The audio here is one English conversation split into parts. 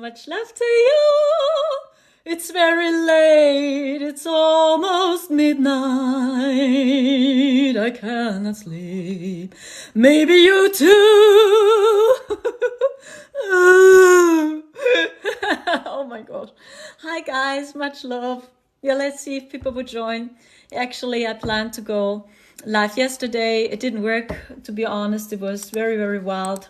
much love to you. It's very late, it's almost midnight. I cannot sleep. Maybe you too. Oh my god. Hi guys, much love. Yeah, let's see if people would join. Actually, I planned to go live yesterday. It didn't work, to be honest. It was very, very wild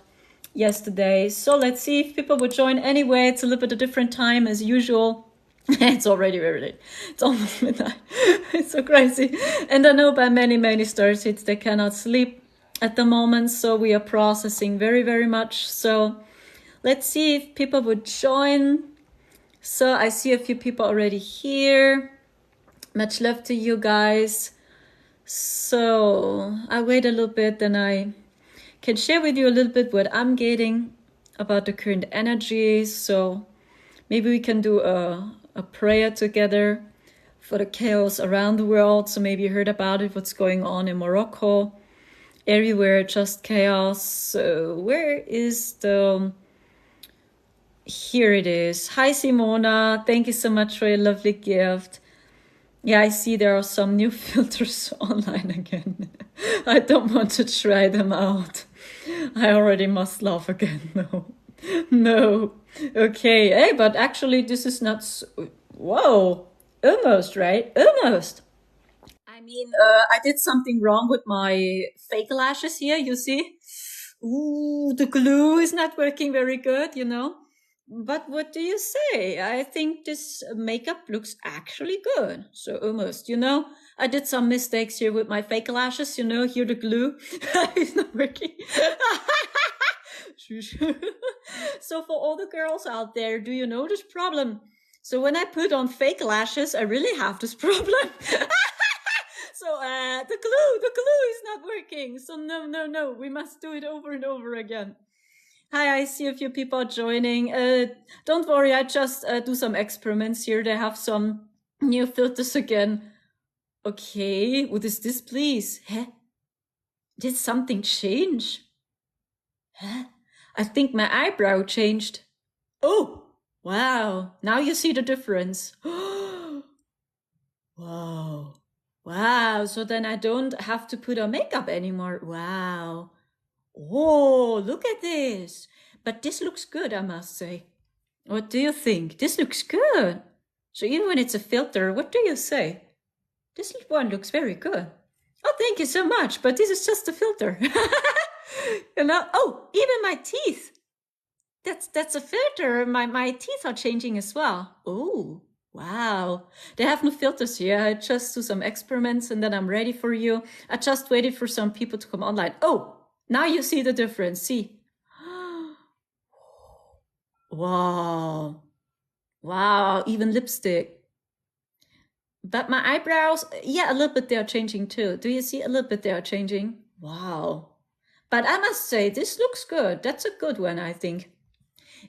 yesterday. So let's see if people would join anyway. It's a little bit a different time as usual. It's already very late. It's almost midnight. It's so crazy. And I know by many, many starseeds they cannot sleep at the moment. So we are processing very, very much. So let's see if people would join. So I see a few people already here. Much love to you guys. So I wait a little bit, then I can share with you a little bit what I'm getting about the current energy. So maybe we can do a prayer together for the chaos around the world. So maybe you heard about it, what's going on in Morocco. Everywhere, just chaos. So where is the... Here it is. Hi, Simona. Thank you so much for your lovely gift. Yeah, I see there are some new filters online again. I don't want to try them out. I already must laugh again. No. No. Okay. Hey, but actually this is not... Whoa. Almost, right? Almost. I mean, I did something wrong with my fake lashes here, you see? Ooh, the glue is not working very good, you know? But what do you say? I think this makeup looks actually good. So almost, you know, I did some mistakes here with my fake lashes, you know, here the glue is not working. So for all the girls out there, do you know this problem? So when I put on fake lashes, I really have this problem. So the glue is not working. So no, we must do it over and over again. Hi, I see a few people joining. Don't worry, I just do some experiments here. They have some new filters again. Okay, what is this, please? Huh? Did something change? Huh? I think my eyebrow changed. Oh, wow. Now you see the difference. Wow. Wow, so then I don't have to put on makeup anymore. Wow. Oh, look at this. But this looks good, I must say. What do you think? This looks good. So even when it's a filter, what do you say? This one looks very good. Oh, thank you so much. But this is just a filter. You know? Oh, even my teeth. That's a filter. My teeth are changing as well. Oh, wow. They have no filters here. I just do some experiments and then I'm ready for you. I just waited for some people to come online. Oh, now you see the difference. See? Wow. Wow, even lipstick. But my eyebrows, yeah, a little bit they are changing too. Do you see a little bit they are changing? Wow. But I must say, this looks good. That's a good one, I think.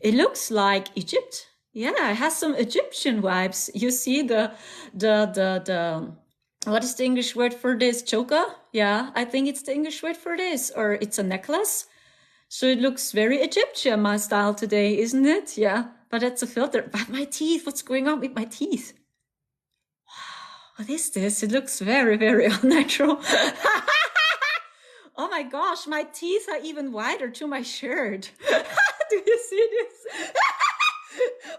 It looks like Egypt. Yeah, it has some Egyptian vibes. You see the what is the English word for this? Choker? Yeah, I think it's the English word for this. Or it's a necklace. So it looks very Egyptian, my style today, isn't it? Yeah, but that's a filter. But my teeth, what's going on with my teeth? Wow, what is this? It looks very, very unnatural. Oh my gosh, my teeth are even wider to my shirt. Do you see this?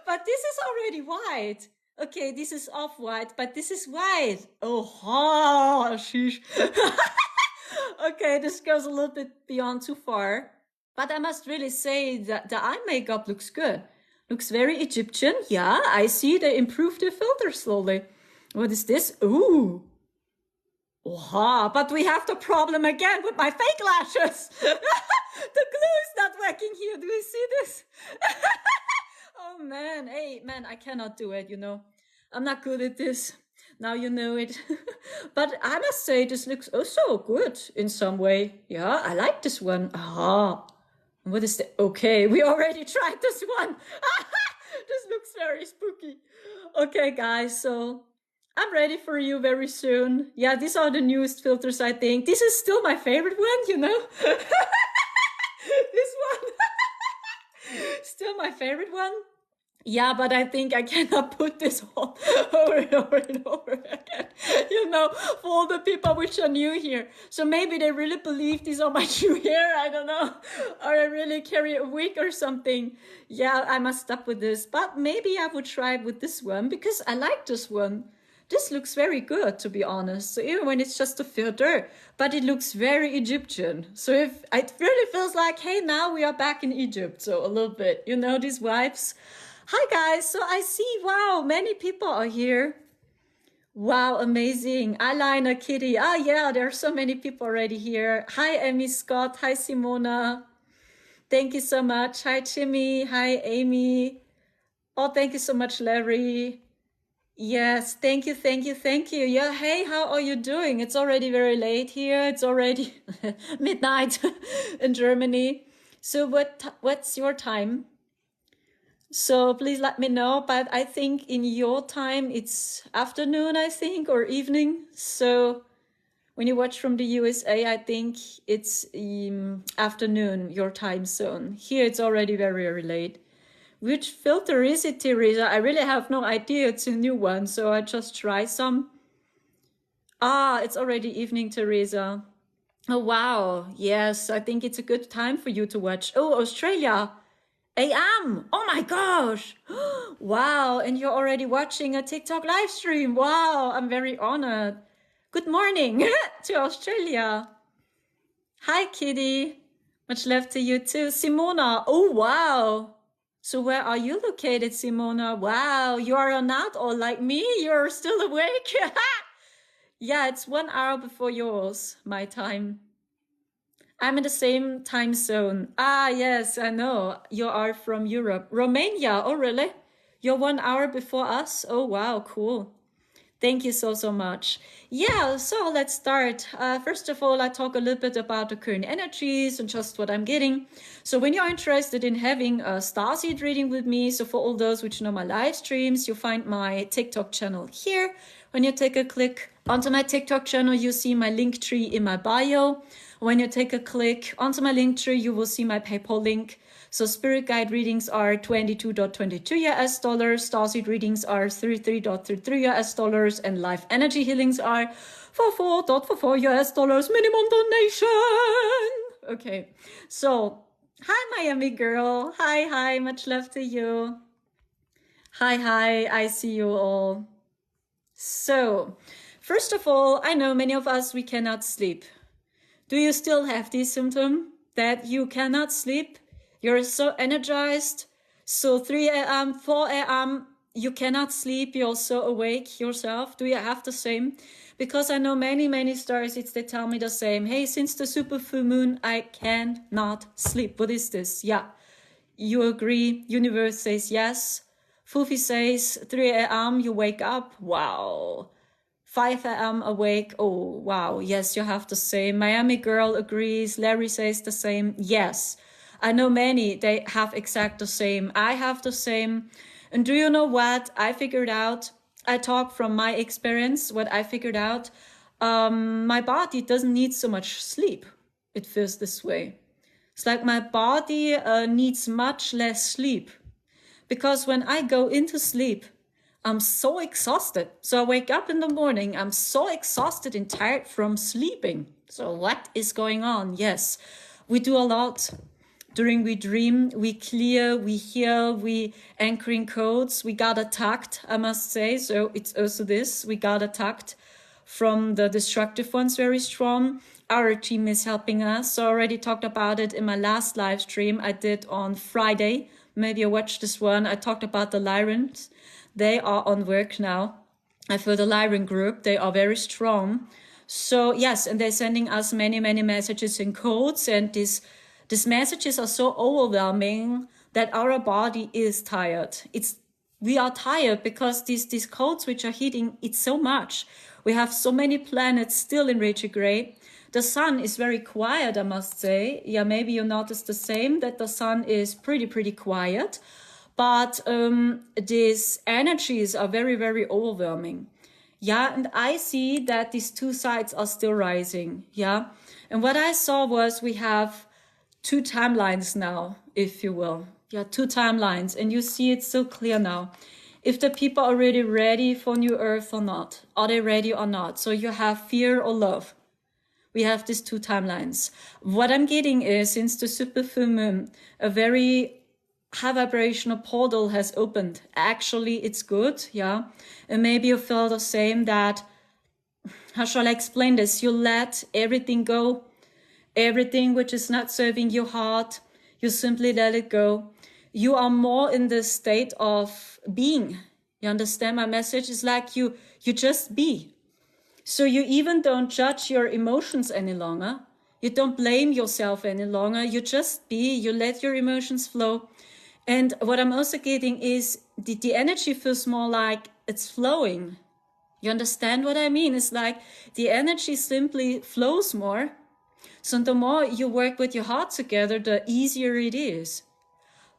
But this is already white. Okay, this is off-white, but this is white. Oh, sheesh. Okay, this goes a little bit beyond too far. But I must really say that the eye makeup looks good. Looks very Egyptian. Yeah, I see they improved the filter slowly. What is this? Ooh. Wow, but we have the problem again with my fake lashes. The glue is not working here. Do you see this? Oh man, hey man, I cannot do it, you know. I'm not good at this. Now you know it. But I must say this looks also good in some way. Yeah, I like this one. Ah, what is the... Okay, we already tried this one. This looks very spooky. Okay, guys, so I'm ready for you very soon. Yeah, these are the newest filters, I think. This is still my favorite one, you know. This one. Still my favorite one. Yeah, but I think I cannot put this all over and over and over again, for all the people which are new here. So maybe they really believe these are my true hair. I don't know. Or I really carry a wig or something. Yeah, I must stop with this. But maybe I would try with this one because I like this one. This looks very good, to be honest. So even when it's just a filter, but it looks very Egyptian. So if it really feels like, hey, now we are back in Egypt. So a little bit, these vibes. Hi guys, so I see, wow, many people are here. Wow, amazing. Eyeliner Kitty. Ah, yeah, there are so many people already here. Hi, Amy Scott. Hi, Simona. Thank you so much. Hi, Timmy. Hi, Amy. Oh, thank you so much, Larry. Yes, thank you, thank you, thank you. Yeah, hey, how are you doing? It's already very late here. It's already midnight in Germany. So what's your time? So please let me know. But I think in your time, it's afternoon, I think, or evening. So when you watch from the USA, I think it's afternoon, your time zone. Here, it's already very, very late. Which filter is it, Teresa? I really have no idea. It's a new one, so I just try some. Ah, it's already evening, Teresa. Oh, wow. Yes, I think it's a good time for you to watch. Oh, Australia. AM. Oh my gosh. Wow. And you're already watching a TikTok live stream. Wow. I'm very honored. Good morning to Australia. Hi, Kitty. Much love to you too. Simona. Oh, wow. So where are you located, Simona? Wow. You are not all like me. You're still awake. Yeah, it's 1 hour before yours, my time. I'm in the same time zone. Ah, yes, I know. You are from Europe. Romania. Oh, really? You're 1 hour before us? Oh, wow, cool. Thank you so, so much. Yeah, so let's start. First of all, I talk a little bit about the current energies and just what I'm getting. So when you're interested in having a Starseed reading with me, so for all those which know my live streams, you find my TikTok channel here. When you take a click onto my TikTok channel, you see my link tree in my bio. When you take a click onto my link tree, you will see my PayPal link. So spirit guide readings are 22.22 US dollars, starseed readings are 33.33 US dollars, and life energy healings are 44.44 US dollars minimum donation. Okay, so hi Miami girl, hi, much love to you. Hi, I see you all. So, first of all, I know many of us, we cannot sleep. Do you still have this symptom that you cannot sleep? You're so energized. So 3 a.m., 4 a.m., you cannot sleep. You're so awake yourself. Do you have the same? Because I know many stars, they tell me the same. Hey, since the super full moon, I cannot sleep. What is this? Yeah. You agree. Universe says yes. Fufi says 3 a.m. you wake up. Wow. 5 a.m. awake. Oh, wow. Yes, you have the same. Miami girl agrees. Larry says the same. Yes. I know many, they have exact the same. I have the same. And do you know what I figured out? I talk from my experience, what I figured out. My body doesn't need so much sleep. It feels this way. It's like my body needs much less sleep. Because when I go into sleep, I'm so exhausted. So I wake up in the morning, I'm so exhausted and tired from sleeping. So what is going on? Yes, we do a lot. During we dream, we clear, we heal, we anchoring codes. We got attacked, I must say. So it's also this, we got attacked from the destructive ones very strong. Our team is helping us. So I already talked about it in my last live stream I did on Friday. Maybe you watched this one. I talked about the Lyrans. They are on work now. I feel the Lyran group, they are very strong. So yes, and they're sending us many messages and codes. And these messages are so overwhelming that our body is tired. We are tired because these codes which are hitting, it's so much. We have so many planets still in retrograde. The sun is very quiet, I must say. Yeah, maybe you notice the same, that the sun is pretty quiet. But these energies are very overwhelming. Yeah, and I see that these two sides are still rising. Yeah, and what I saw was we have two timelines now. if you will. Yeah, two timelines, and you see it so clear now. If the people are really ready for New Earth or not, are they ready or not? So you have fear or love. We have these two timelines. What I'm getting is, since the super full moon, a very high vibrational portal has opened. Actually, it's good, yeah. And maybe you feel the same, that, how shall I explain this? You let everything go. Everything which is not serving your heart, you simply let it go. You are more in the state of being. You understand my message? It's like you just be. So you even don't judge your emotions any longer. You don't blame yourself any longer. You just be. You let your emotions flow. And what I'm also getting is the energy feels more like it's flowing. You understand what I mean? It's like the energy simply flows more. So the more you work with your heart together, the easier it is.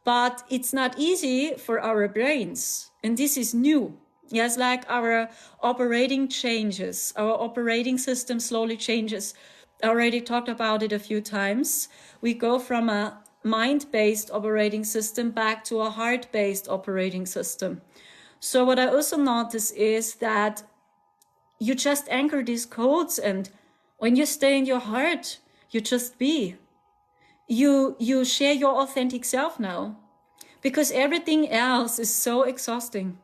But it's not easy for our brains. And this is new. Yes, like our operating changes. Our operating system slowly changes. I already talked about it a few times. We go from a mind-based operating system back to a heart-based operating system. So what I also notice is that you just anchor these codes, and when you stay in your heart, you just be. You share your authentic self now, because everything else is so exhausting.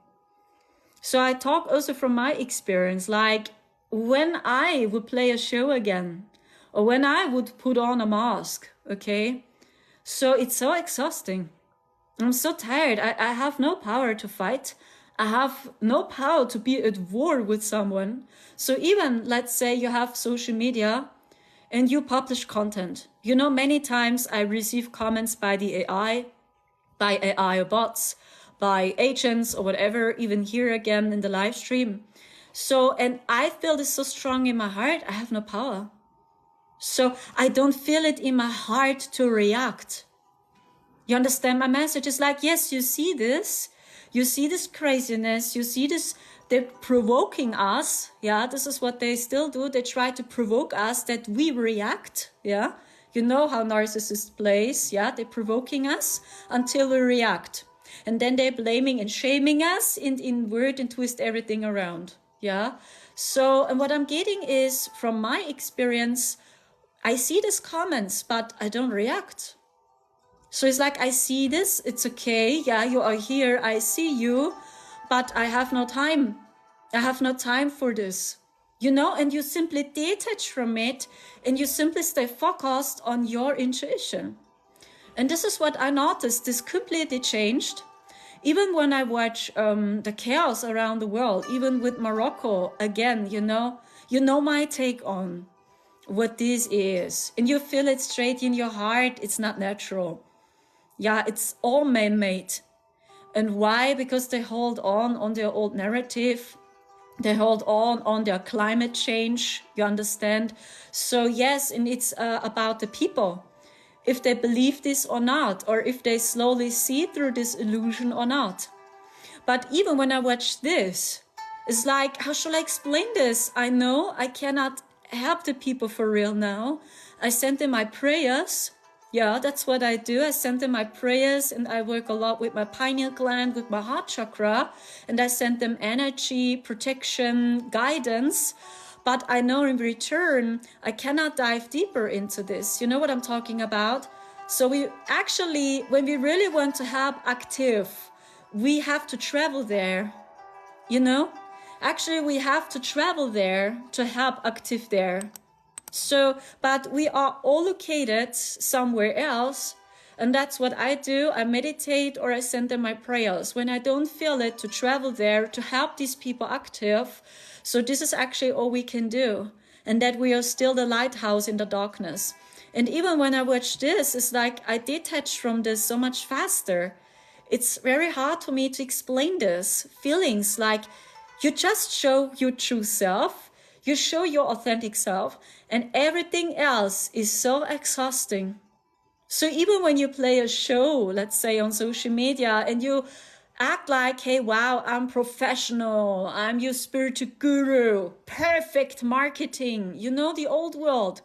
So I talk also from my experience, like when I would play a show again, or when I would put on a mask, okay? So it's so exhausting. I'm so tired. I have no power to fight. I have no power to be at war with someone. So even, let's say you have social media and you publish content. You know, many times I receive comments by the AI, by AI bots, by agents or whatever, even here again in the live stream. So, and I feel this so strong in my heart, I have no power. So I don't feel it in my heart to react. You understand my message? It's like, yes, you see this craziness, you see this, they're provoking us. Yeah, this is what they still do. They try to provoke us that we react. Yeah, you know how narcissists plays. Yeah, they're provoking us until we react. And then they're blaming and shaming us in word and twist everything around. Yeah. So, and what I'm getting is, from my experience, I see these comments, but I don't react. So it's like, I see this, it's okay, yeah, you are here, I see you, but I have no time. I have no time for this, you know, and you simply detach from it, and you simply stay focused on your intuition. And this is what I noticed, this completely changed. Even when I watch the chaos around the world, even with Morocco, again, you know my take on what this is, and you feel it straight in your heart, it's not natural. Yeah, it's all man-made. And why? Because they hold on their old narrative. They hold on their climate change, you understand? So yes, and it's about the people. If they believe this or not, or if they slowly see through this illusion or not. But even when I watch this, it's like, how shall I explain this? I know I cannot help the people for real now. I send them my prayers. Yeah, that's what I do. I send them my prayers, and I work a lot with my pineal gland, with my heart chakra, and I send them energy, protection, guidance. But I know in return, I cannot dive deeper into this. You know what I'm talking about? So we actually, when we really want to help active, we have to travel there, you know? Actually, we have to travel there to help active there. So, but we are all located somewhere else, and that's what I do. I meditate, or I send them my prayers when I don't feel it to travel there to help these people active. So this is actually all we can do, and that we are still the lighthouse in the darkness. And even when I watch this, it's like I detach from this so much faster. It's very hard for me to explain this. Feelings like you just show your true self, you show your authentic self, and everything else is so exhausting. So even when you play a show, let's say on social media, and you act like, hey, wow, I'm professional, I'm your spiritual guru, perfect marketing, you know, the old world.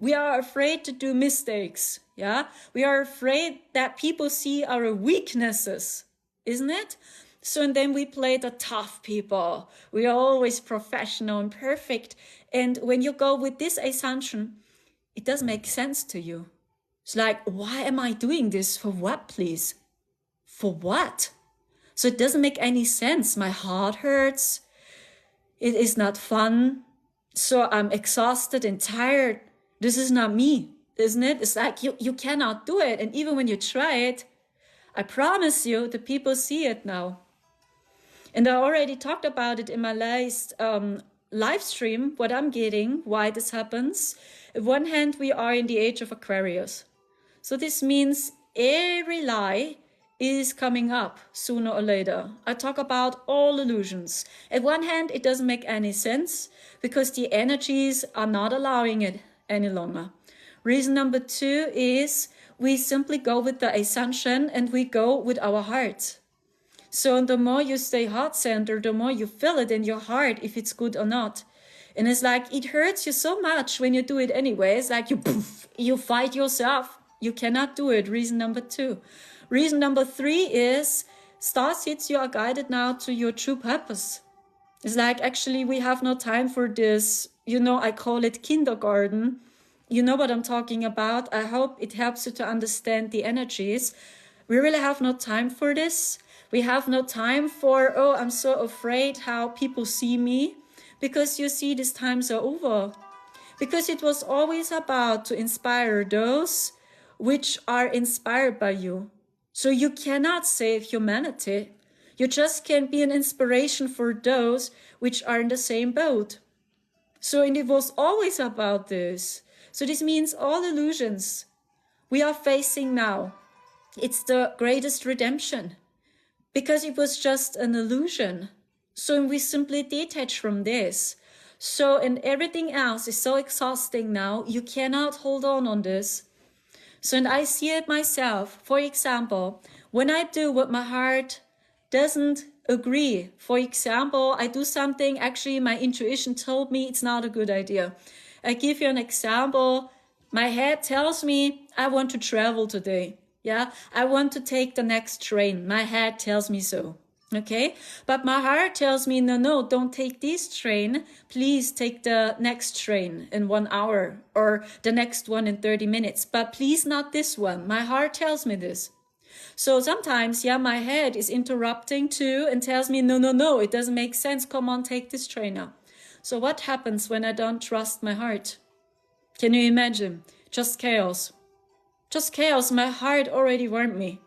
We are afraid to do mistakes. Yeah. We are afraid that people see our weaknesses, isn't it? So, and then we play the tough people. We are always professional and perfect. And when you go with this assumption, it doesn't make sense to you. It's like, why am I doing this? For what, please? For what? So it doesn't make any sense. My heart hurts. It is not fun. So I'm exhausted and tired. This is not me, isn't it? It's like you cannot do it. And even when you try it, I promise you, the people see it now. And I already talked about it in my last live stream, what I'm getting, why this happens. On one hand, we are in the age of Aquarius. So this means every lie is coming up sooner or later. I talk about all illusions. At one hand, it doesn't make any sense because the energies are not allowing it any longer. Reason number 2 is we simply go with the assumption and we go with our heart. So the more you stay heart-centered, the more you feel it in your heart if it's good or not. And it's like it hurts you so much when you do it anyway. It's like you fight yourself. You cannot do it. Reason number 2. Reason number 3 is starseeds, you are guided now to your true purpose. It's like, actually, we have no time for this. You know, I call it kindergarten. You know what I'm talking about. I hope it helps you to understand the energies. We really have no time for this. We have no time for, oh, I'm so afraid how people see me. Because you see, these times are over. Because it was always about to inspire those which are inspired by you. So you cannot save humanity. You just can be an inspiration for those which are in the same boat. So and it was always about this. So this means all illusions we are facing now. It's the greatest redemption. Because it was just an illusion. So we simply detach from this. So, and everything else is so exhausting now, you cannot hold on this. So, and I see it myself. For example, when I do what my heart doesn't agree. For example, I do something, actually my intuition told me it's not a good idea. I give you an example. My head tells me I want to travel today. Yeah, I want to take the next train. My head tells me so. Okay, but my heart tells me, no, don't take this train. Please take the next train in 1 hour or the next one in 30 minutes. But please not this one. My heart tells me this. So sometimes, yeah, my head is interrupting too and tells me, no, it doesn't make sense. Come on, take this train now. So what happens when I don't trust my heart? Can you imagine? Just chaos. Just chaos. My heart already warned me.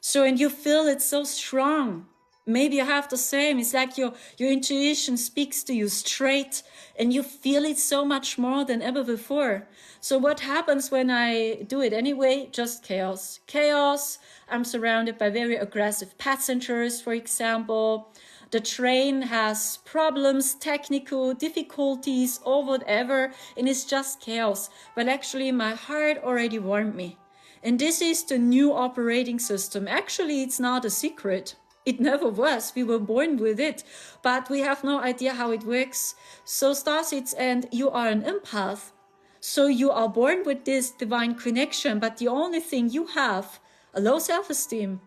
So, and you feel it so strong. Maybe you have the same. It's like your intuition speaks to you straight and you feel it so much more than ever before. So what happens when I do it anyway? Just chaos. Chaos. I'm surrounded by very aggressive passengers, for example. The train has problems, technical difficulties or whatever, and it's just chaos. But actually my heart already warned me. And this is the new operating system. Actually, it's not a secret. It never was. We were born with it, but we have no idea how it works. So starseeds, and you are an empath. So you are born with this divine connection, but the only thing you have, a low self-esteem.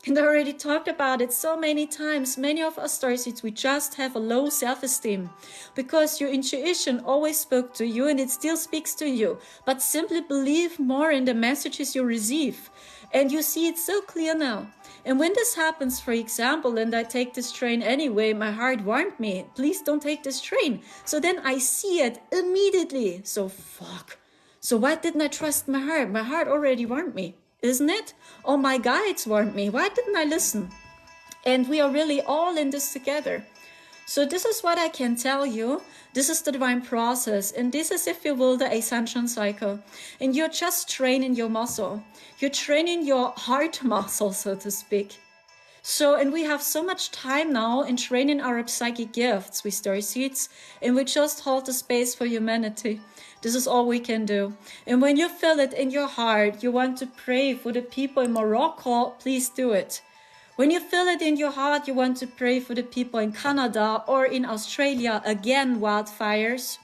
And I already talked about it so many times. Many of us starseeds, we just have a low self-esteem because your intuition always spoke to you and it still speaks to you. But simply believe more in the messages you receive. And you see it so clear now. And when this happens, for example, and I take this train anyway, my heart warned me, please don't take this train. So then I see it immediately. So fuck. So why didn't I trust my heart? My heart already warned me, isn't it? Oh, my guides warned me. Why didn't I listen? And we are really all in this together. So this is what I can tell you. This is the divine process. And this is, if you will, the ascension cycle. And you're just training your muscle. You're training your heart muscle, so to speak. So, and we have so much time now in training our psychic gifts with starseeds. And we just hold the space for humanity. This is all we can do. And when you feel it in your heart, you want to pray for the people in Morocco, please do it. When you feel it in your heart, you want to pray for the people in Canada or in Australia, again, wildfires,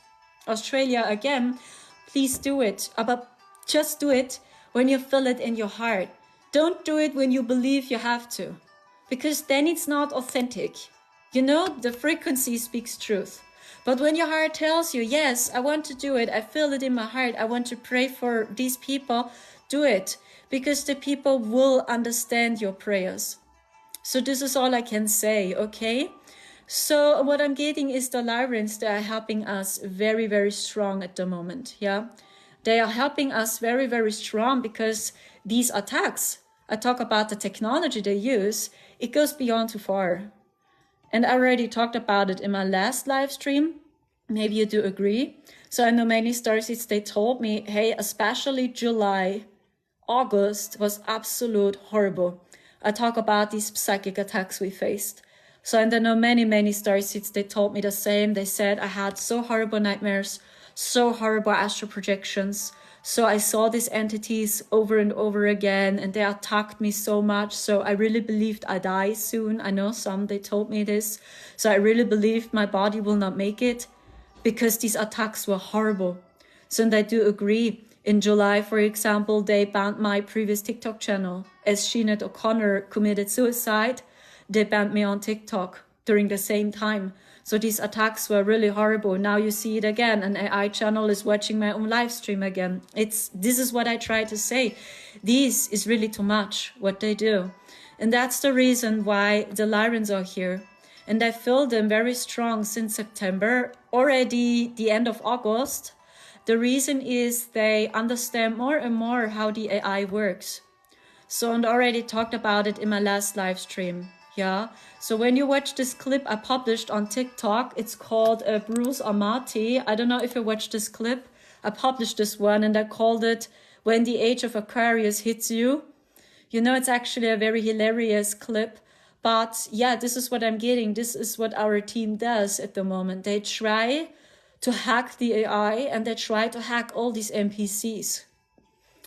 Australia again, please do it. But just do it when you feel it in your heart. Don't do it when you believe you have to, because then it's not authentic. You know, the frequency speaks truth. But when your heart tells you, yes, I want to do it, I feel it in my heart, I want to pray for these people, do it, because the people will understand your prayers. So this is all I can say, okay? So what I'm getting is the Lyrans, they are helping us very, very strong at the moment, yeah? They are helping us very, very strong because these attacks, I talk about the technology they use, it goes beyond too far. And I already talked about it in my last live stream. Maybe you do agree. So I know many starseeds, they told me, hey, especially July, August was absolute horrible. I talk about these psychic attacks we faced. So, and I know many, many starseeds, they told me the same. They said I had so horrible nightmares, so horrible astral projections. So I saw these entities over and over again, and they attacked me so much. So I really believed I die soon. I know some, they told me this. So I really believed my body will not make it because these attacks were horrible. So, and I do agree. In July, for example, they banned my previous TikTok channel. As Sinead O'Connor committed suicide, they banned me on TikTok during the same time. So these attacks were really horrible. Now you see it again. An AI channel is watching my own live stream again. This is what I try to say. This is really too much, what they do. And that's the reason why the Lyrans are here. And I feel them very strong since September, already the end of August. The reason is they understand more and more how the AI works. So, and I already talked about it in my last live stream. Yeah. So when you watch this clip I published on TikTok, it's called Bruce Amati. I don't know if you watched this clip. I published this one and I called it When the Age of Aquarius Hits You. You know, it's actually a very hilarious clip. But yeah, this is what I'm getting. This is what our team does at the moment. They try to hack the AI and they try to hack all these NPCs.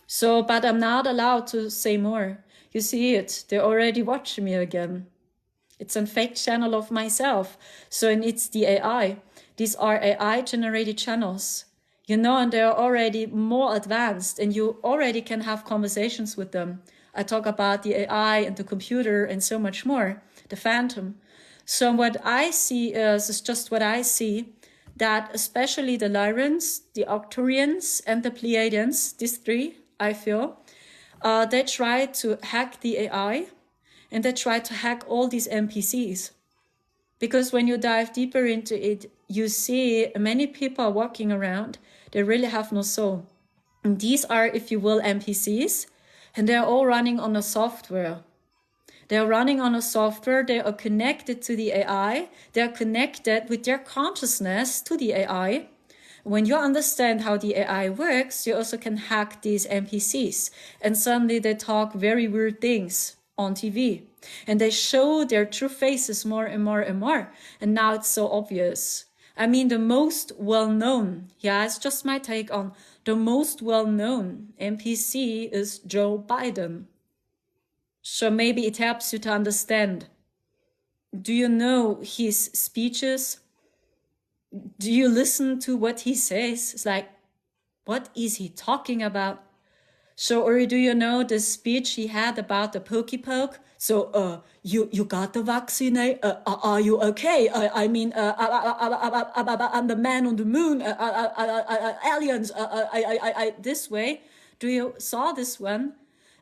So, but I'm not allowed to say more. You see it. They're already watching me again. It's a fake channel of myself. So, and it's the AI. These are AI generated channels. You know, and they're already more advanced and you already can have conversations with them. I talk about the AI and the computer and so much more, the phantom. So what I see is just what I see, that especially the Lyrans, the Arcturians and the Pleiadians, these three, I feel, they try to hack the AI and they try to hack all these NPCs. Because when you dive deeper into it, you see many people walking around, they really have no soul. And these are, if you will, NPCs, and they're all running on a software. They're running on a software, they are connected to the AI, they're connected with their consciousness to the AI. When you understand how the AI works, you also can hack these NPCs. And suddenly they talk very weird things on TV. And they show their true faces more and more and more. And now it's so obvious. I mean, the most well-known, yeah, it's just my take on the most well-known NPC is Joe Biden. So maybe it helps you to understand. Do you know his speeches? Do you listen to what he says? It's like, what is he talking about? So, or do you know the speech he had about the pokey poke? So, you got the vaccine? Are you okay? I mean, I'm the man on the moon. Aliens. This way. Do you saw this one?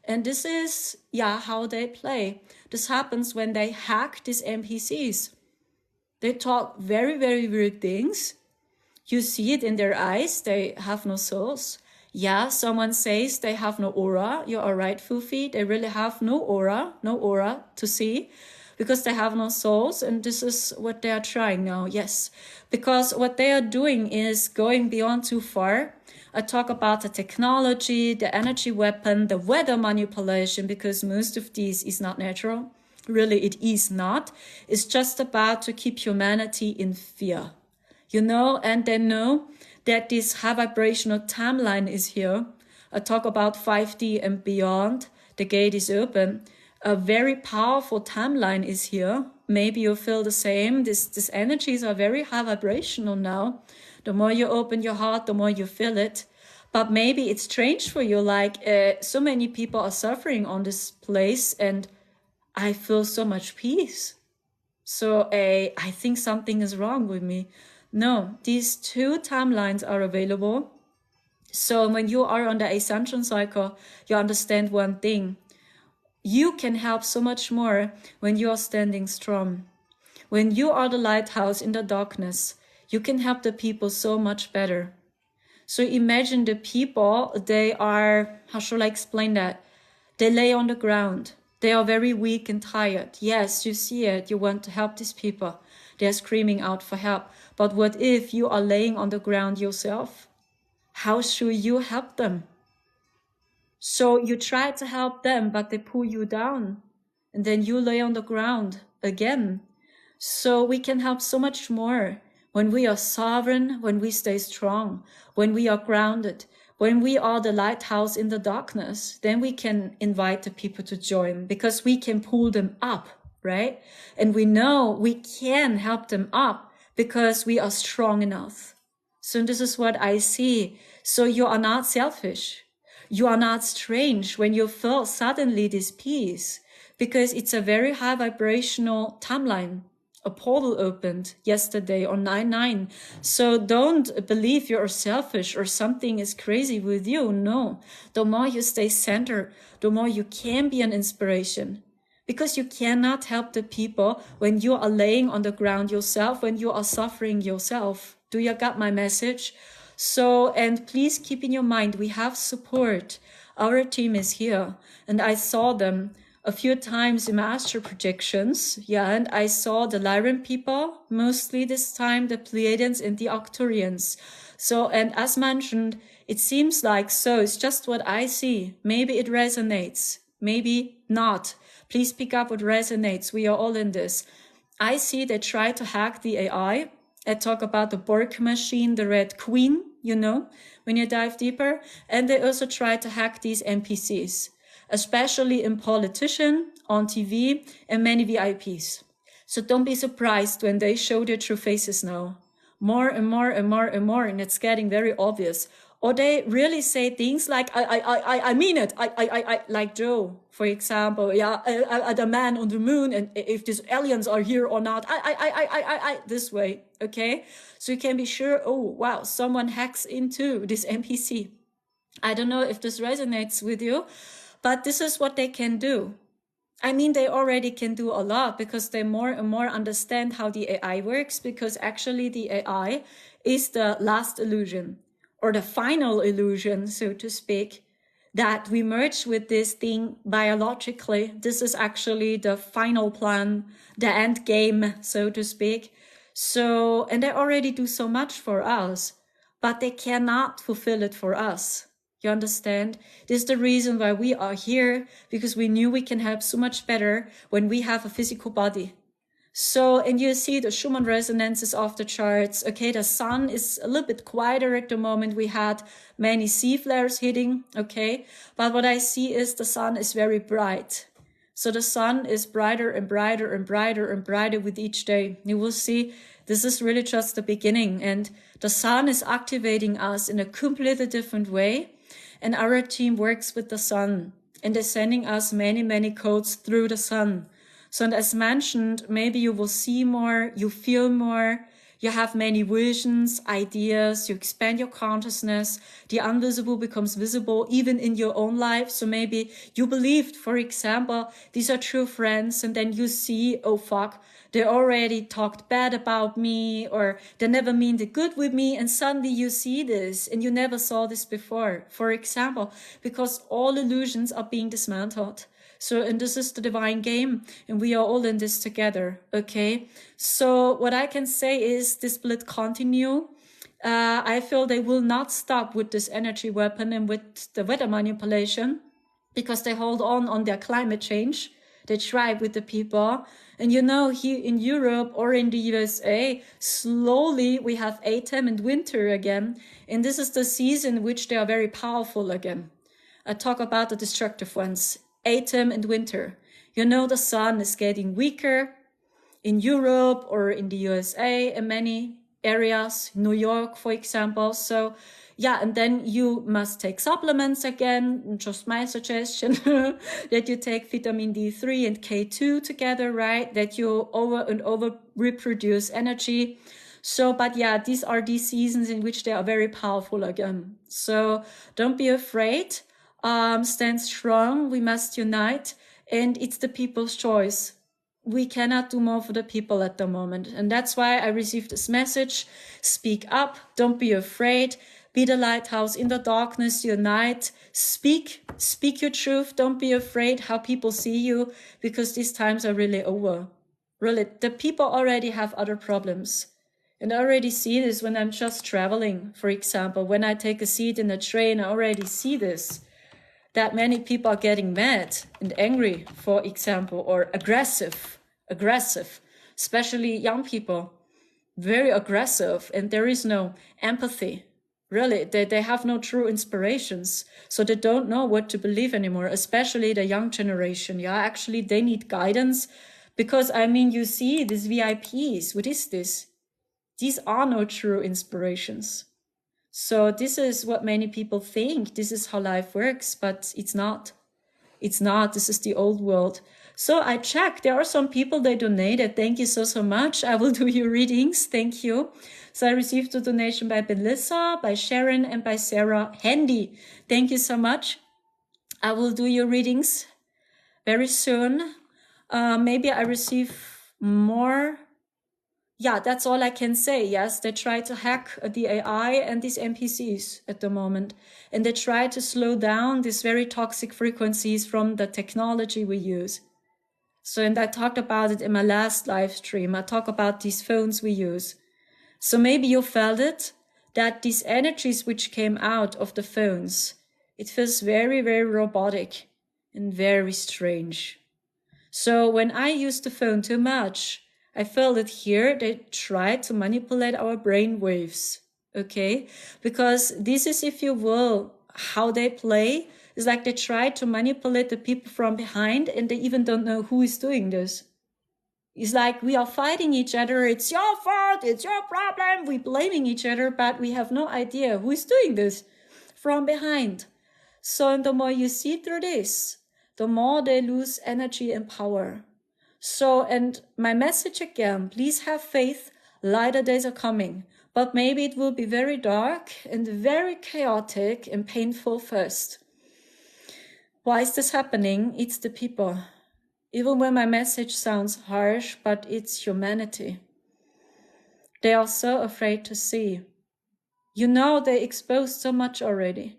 And this is, yeah, how they play. This happens when they hack these NPCs. They talk very, very weird things. You see it in their eyes. They have no souls. Yeah, someone says they have no aura. You are right, Fufi. They really have no aura to see because they have no souls. And this is what they are trying now, yes. Because what they are doing is going beyond too far. I talk about the technology, the energy weapon, the weather manipulation, because most of these is not natural. Really, it is not. It's just about to keep humanity in fear. You know, and they know that this high vibrational timeline is here. I talk about 5D and beyond. The gate is open. A very powerful timeline is here. Maybe you feel the same. These energies are very high vibrational now. The more you open your heart, the more you feel it. But maybe it's strange for you, like so many people are suffering on this place and I feel so much peace. So I think something is wrong with me. No, these two timelines are available. So when you are on the ascension cycle, you understand one thing. You can help so much more when you are standing strong. When you are the lighthouse in the darkness, you can help the people so much better. So imagine the people, they are, how shall I explain that? They lay on the ground. They are very weak and tired. Yes, you see it. You want to help these people. They're screaming out for help. But what if you are laying on the ground yourself? How should you help them? So you try to help them, but they pull you down. And then you lay on the ground again. So we can help so much more when we are sovereign, when we stay strong, when we are grounded, when we are the lighthouse in the darkness. Then we can invite the people to join because we can pull them up, right? And we know we can help them up because we are strong enough. So this is what I see. So you are not selfish. You are not strange when you feel suddenly this peace, because it's a very high vibrational timeline. A portal opened yesterday on 9/9. So don't believe you're selfish or something is crazy with you. No. The more you stay centered, the more you can be an inspiration. Because you cannot help the people when you are laying on the ground yourself, when you are suffering yourself. Do you get my message? So, and please keep in your mind, we have support. Our team is here, and I saw them a few times in my astral projections. Yeah, and I saw the Lyran people, mostly this time, the Pleiadians and the Arcturians. So, and as mentioned, it seems like so, it's just what I see. Maybe it resonates, maybe not. Please pick up what resonates. We are all in this. I see they try to hack the AI. I talk about the Borg machine, the Red Queen, you know, when you dive deeper. And they also try to hack these NPCs, especially in politician, on TV, and many VIPs. So don't be surprised when they show their true faces now. More and more and more and more, and it's getting very obvious. Or they really say things like, I mean it, like Joe, for example, yeah, the man on the moon, and if these aliens are here or not, this way, okay? So you can be sure, oh, wow, someone hacks into this NPC. I don't know if this resonates with you, but this is what they can do. I mean, they already can do a lot because they more and more understand how the AI works, because actually the AI is the last illusion, or the final illusion, so to speak, that we merge with this thing biologically. This is actually the final plan, the end game, so to speak. So, and they already do so much for us, but they cannot fulfill it for us. You understand? This is the reason why we are here, because we knew we can help so much better when we have a physical body. So, and you see the Schumann resonance is off the charts. Okay, the sun is a little bit quieter at the moment. We had many C flares hitting, okay? But what I see is the sun is very bright. So the sun is brighter and brighter and brighter and brighter with each day. You will see this is really just the beginning, and the sun is activating us in a completely different way. And our team works with the sun, and they're sending us many, many codes through the sun. So, and as mentioned, maybe you will see more, you feel more, you have many visions, ideas, you expand your consciousness, the invisible becomes visible even in your own life. So maybe you believed, for example, these are true friends, and then you see, oh fuck, they already talked bad about me, or they never mean the good with me, and suddenly you see this, and you never saw this before, for example, because all illusions are being dismantled. So, and this is the divine game, and we are all in this together, okay? So what I can say is this will continue. I feel they will not stop with this energy weapon and with the weather manipulation, because they hold on their climate change. They try with the people. And you know, here in Europe or in the USA, slowly we have autumn and winter again. And this is the season in which they are very powerful again. I talk about the destructive ones. Autumn and winter. You know, the sun is getting weaker in Europe or in the USA in many areas, New York, for example. So yeah, and then you must take supplements again, just my suggestion, that you take vitamin D3 and K2 together, right? That you over and over reproduce energy. So, but yeah, these are these seasons in which they are very powerful again. So don't be afraid. Stand strong. We must unite. And it's the people's choice. We cannot do more for the people at the moment. And that's why I received this message. Speak up. Don't be afraid. Be the lighthouse in the darkness. Unite. Speak your truth. Don't be afraid how people see you, because these times are really over. Really, the people already have other problems. And I already see this when I'm just traveling, for example. When I take a seat in a train, I already see this. That many people are getting mad and angry, for example, or aggressive, especially young people, very aggressive, and there is no empathy. Really, they have no true inspirations, so they don't know what to believe anymore, especially the young generation. Yeah, actually, they need guidance, because, I mean, you see these VIPs, what is this? These are no true inspirations. So this is what many people think. This is how life works, but it's not. It's not. This is the old world. So I checked. There are some people, they donated. Thank you so much. I will do your readings. Thank you. So I received a donation by Melissa, by Sharon, and by Sarah. Handy. Thank you so much. I will do your readings very soon. Maybe I receive more. Yeah, that's all I can say. Yes, they try to hack the AI and these NPCs at the moment. And they try to slow down these very toxic frequencies from the technology we use. So, and I talked about it in my last live stream. I talk about these phones we use. So maybe you felt it, that these energies which came out of the phones, it feels very, very robotic and very strange. So when I use the phone too much, I felt it here, they try to manipulate our brain waves, okay? Because this is, if you will, how they play. It's like they try to manipulate the people from behind, and they even don't know who is doing this. It's like we are fighting each other. It's your fault. It's your problem. We're blaming each other, but we have no idea who is doing this from behind. So the more you see through this, the more they lose energy and power. So, and my message again, please have faith, lighter days are coming, but maybe it will be very dark and very chaotic and painful first. Why is this happening? It's the people. Even when my message sounds harsh, but it's humanity. They are so afraid to see. You know, they exposed so much already.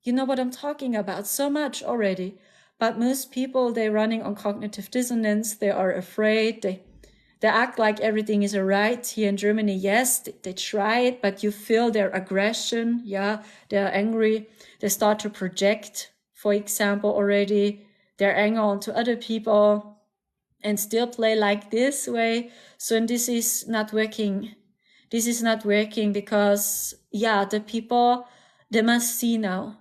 You know what I'm talking about, so much already. But most people, they're running on cognitive dissonance. They are afraid. They act like everything is all right. Here in Germany, yes, they try it, but you feel their aggression. Yeah, they're angry. They start to project, for example, already their anger onto other people and still play like this way. So, and this is not working. This is not working because, yeah, the people, they must see now.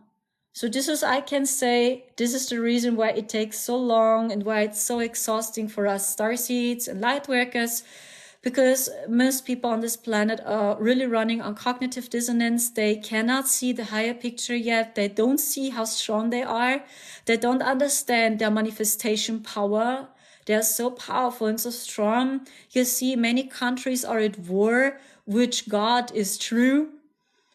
So this is, I can say, this is the reason why it takes so long and why it's so exhausting for us starseeds and light workers, because most people on this planet are really running on cognitive dissonance. They cannot see the higher picture yet. They don't see how strong they are. They don't understand their manifestation power. They're so powerful and so strong. You see, many countries are at war. Which God is true?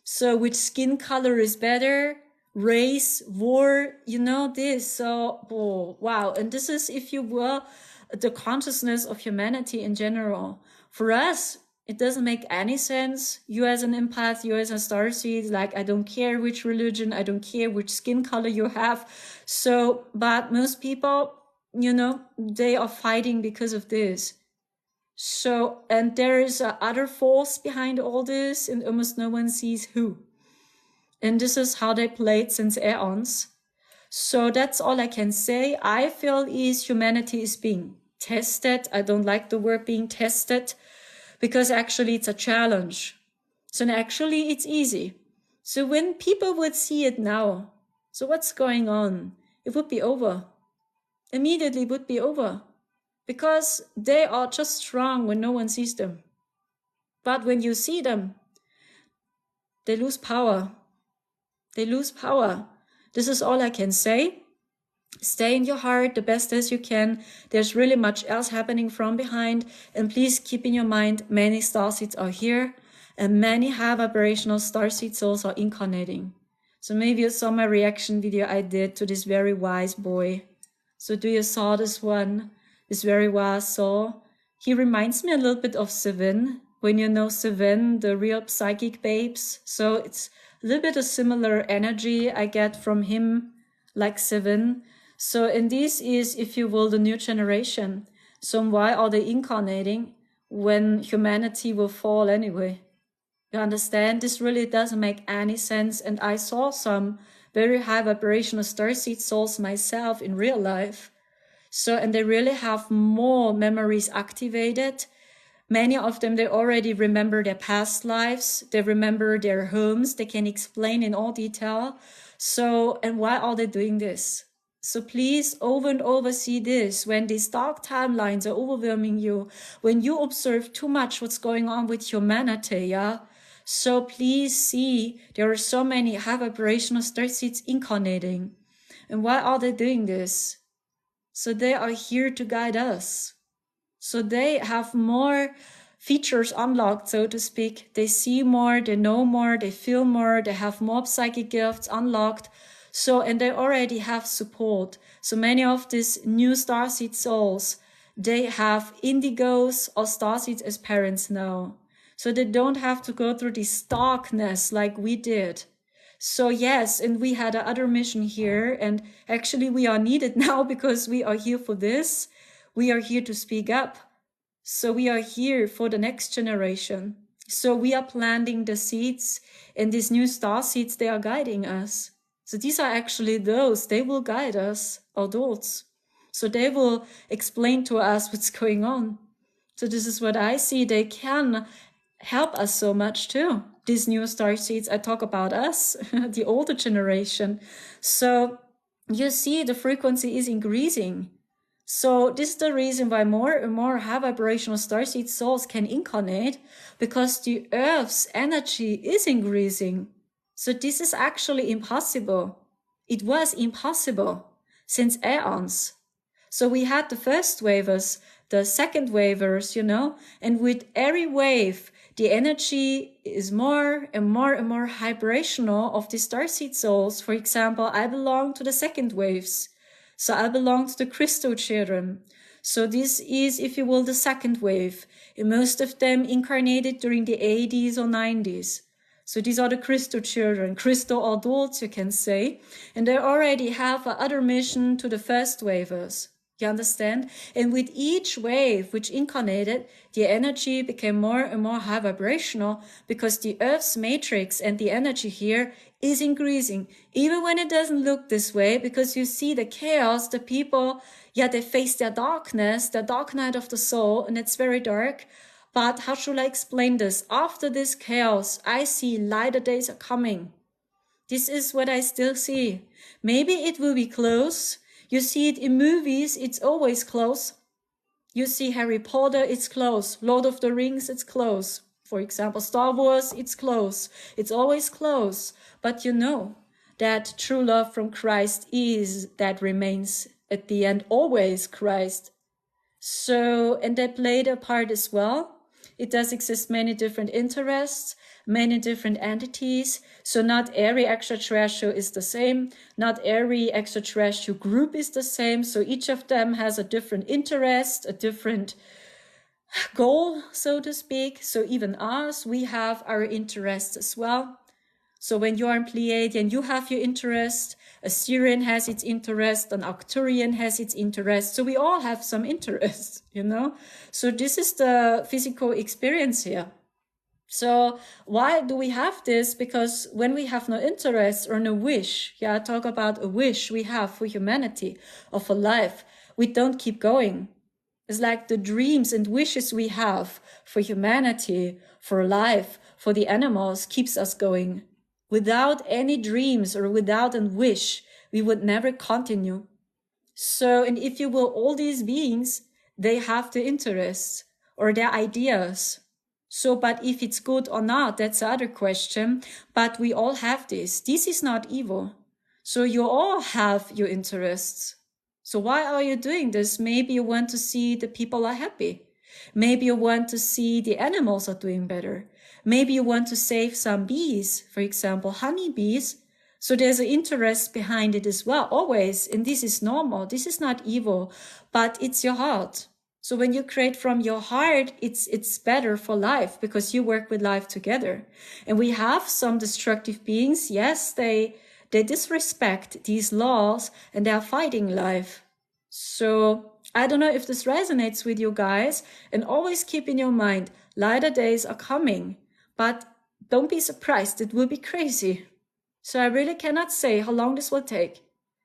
So which skin color is better? Race, war, you know this. So, oh, wow. And this is, if you will, the consciousness of humanity in general. For us, it doesn't make any sense. You as an empath, you as a starseed, like, I don't care which religion, I don't care which skin color you have. So, but most people, you know, they are fighting because of this. So, and there is other force behind all this, and almost no one sees who. And this is how they played since aeons. So that's all I can say. I feel is humanity is being tested. I don't like the word being tested, because actually it's a challenge. So actually it's easy. So when people would see it now, so what's going on? It would be over. Immediately would be over. Because they are just strong when no one sees them. But when you see them, they lose power. They lose power. This is all I can say. Stay in your heart the best as you can. There's really much else happening from behind. And please keep in your mind, many starseeds are here and many high vibrational starseed souls are incarnating. So maybe you saw my reaction video I did to this very wise boy. So do you saw this one? This very wise soul? He reminds me a little bit of Seven. When you know Seven, the real psychic babes. So it's a little bit of similar energy I get from him, like Seven. So, and this is, if you will, the new generation. So why are they incarnating when humanity will fall anyway? You understand? This really doesn't make any sense. And I saw some very high vibrational starseed souls myself in real life. So, and they really have more memories activated. Many of them, they already remember their past lives. They remember their homes. They can explain in all detail. So, and why are they doing this? So please over and over see this. When these dark timelines are overwhelming you, when you observe too much what's going on with humanity, yeah? So please see, there are so many high vibrational starseeds incarnating. And why are they doing this? So they are here to guide us. So they have more features unlocked, so to speak. They see more, they know more, they feel more, they have more psychic gifts unlocked. So, and they already have support. So many of these new starseed souls, they have indigos or starseeds as parents now. So they don't have to go through this darkness like we did. So yes, and we had another mission here, and actually we are needed now because we are here for this. We are here to speak up. So we are here for the next generation. So we are planting the seeds, and these new star seeds, they are guiding us. So these are actually those, they will guide us, adults. So they will explain to us what's going on. So this is what I see. They can help us so much too. These new star seeds, I talk about us, the older generation. So you see the frequency is increasing. So this is the reason why more and more high vibrational starseed souls can incarnate, because the Earth's energy is increasing. So this is actually impossible. It was impossible since aeons. So we had the first wavers, the second wavers, you know, and with every wave, the energy is more and more and more vibrational of the starseed souls. For example, I belong to the second waves. So I belong to the crystal children. So this is, if you will, the second wave. And most of them incarnated during the 80s or 90s. So these are the crystal children, crystal adults, you can say. And they already have another mission to the first wavers. You understand? And with each wave which incarnated, the energy became more and more high vibrational, because the Earth's matrix and the energy here is increasing, even when it doesn't look this way, because you see the chaos, the people, yeah, they face their darkness, the dark night of the soul, and it's very dark. But how should I explain this? After this chaos, I see lighter days are coming. This is what I still see. Maybe it will be close. You see it in movies, it's always close. You see Harry Potter, it's close. Lord of the Rings, it's close. For example, Star Wars, it's close. It's always close. But you know that true love from Christ is, that remains at the end, always Christ. So, and that played a part as well. It does exist many different interests, many different entities. So not every extraterrestrial is the same. Not every extraterrestrial group is the same. So each of them has a different interest, a different goal, so to speak. So even us, we have our interests as well. So when you are in Pleiadian, you have your interest. A Syrian has its interest. An Arcturian has its interest. So we all have some interest, you know. So this is the physical experience here. So why do we have this? Because when we have no interest or no wish, yeah, I talk about a wish we have for humanity or for life, we don't keep going. It's like the dreams and wishes we have for humanity, for life, for the animals keeps us going. Without any dreams or without a wish, we would never continue. So, and if you will, all these beings, they have the interests or their ideas. So, but if it's good or not, that's the other question. But we all have this. This is not evil. So you all have your interests. So why are you doing this? Maybe you want to see the people are happy. Maybe you want to see the animals are doing better. Maybe you want to save some bees, for example, honeybees. So there's an interest behind it as well, always. And this is normal. This is not evil, but it's your heart. So when you create from your heart, it's better for life because you work with life together. And we have some destructive beings. Yes, they disrespect these laws and they are fighting life. So I don't know if this resonates with you guys, and always keep in your mind, lighter days are coming, but don't be surprised. It will be crazy. So I really cannot say how long this will take.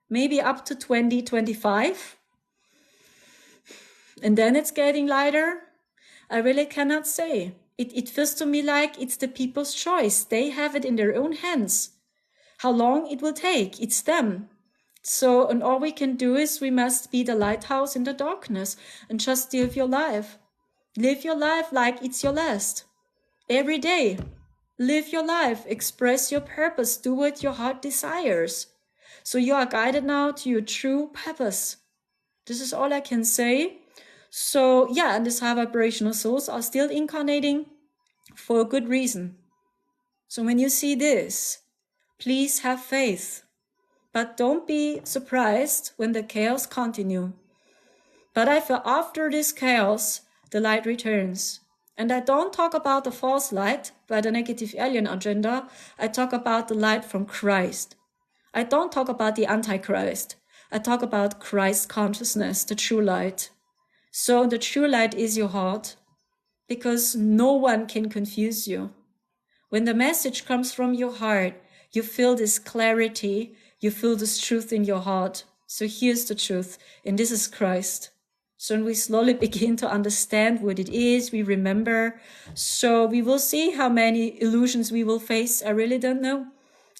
Maybe up to 2025. And then it's getting lighter. I really cannot say. It feels to me like it's the people's choice. They have it in their own hands. How long it will take, it's them. So, and all we can do is we must be the lighthouse in the darkness and just live your life. Live your life like it's your last. Every day, live your life, express your purpose, do what your heart desires. So you are guided now to your true purpose. This is all I can say. So yeah, and these high vibrational souls are still incarnating for a good reason. So when you see this, please have faith. But don't be surprised when the chaos continue. But I feel after this chaos, the light returns. And I don't talk about the false light by the negative alien agenda. I talk about the light from Christ. I don't talk about the Antichrist. I talk about Christ consciousness, the true light. So the true light is your heart, because no one can confuse you. When the message comes from your heart, you feel this clarity, you feel this truth in your heart. So here's the truth, and this is Christ. So when we slowly begin to understand what it is, we remember. So we will see how many illusions we will face. I really don't know.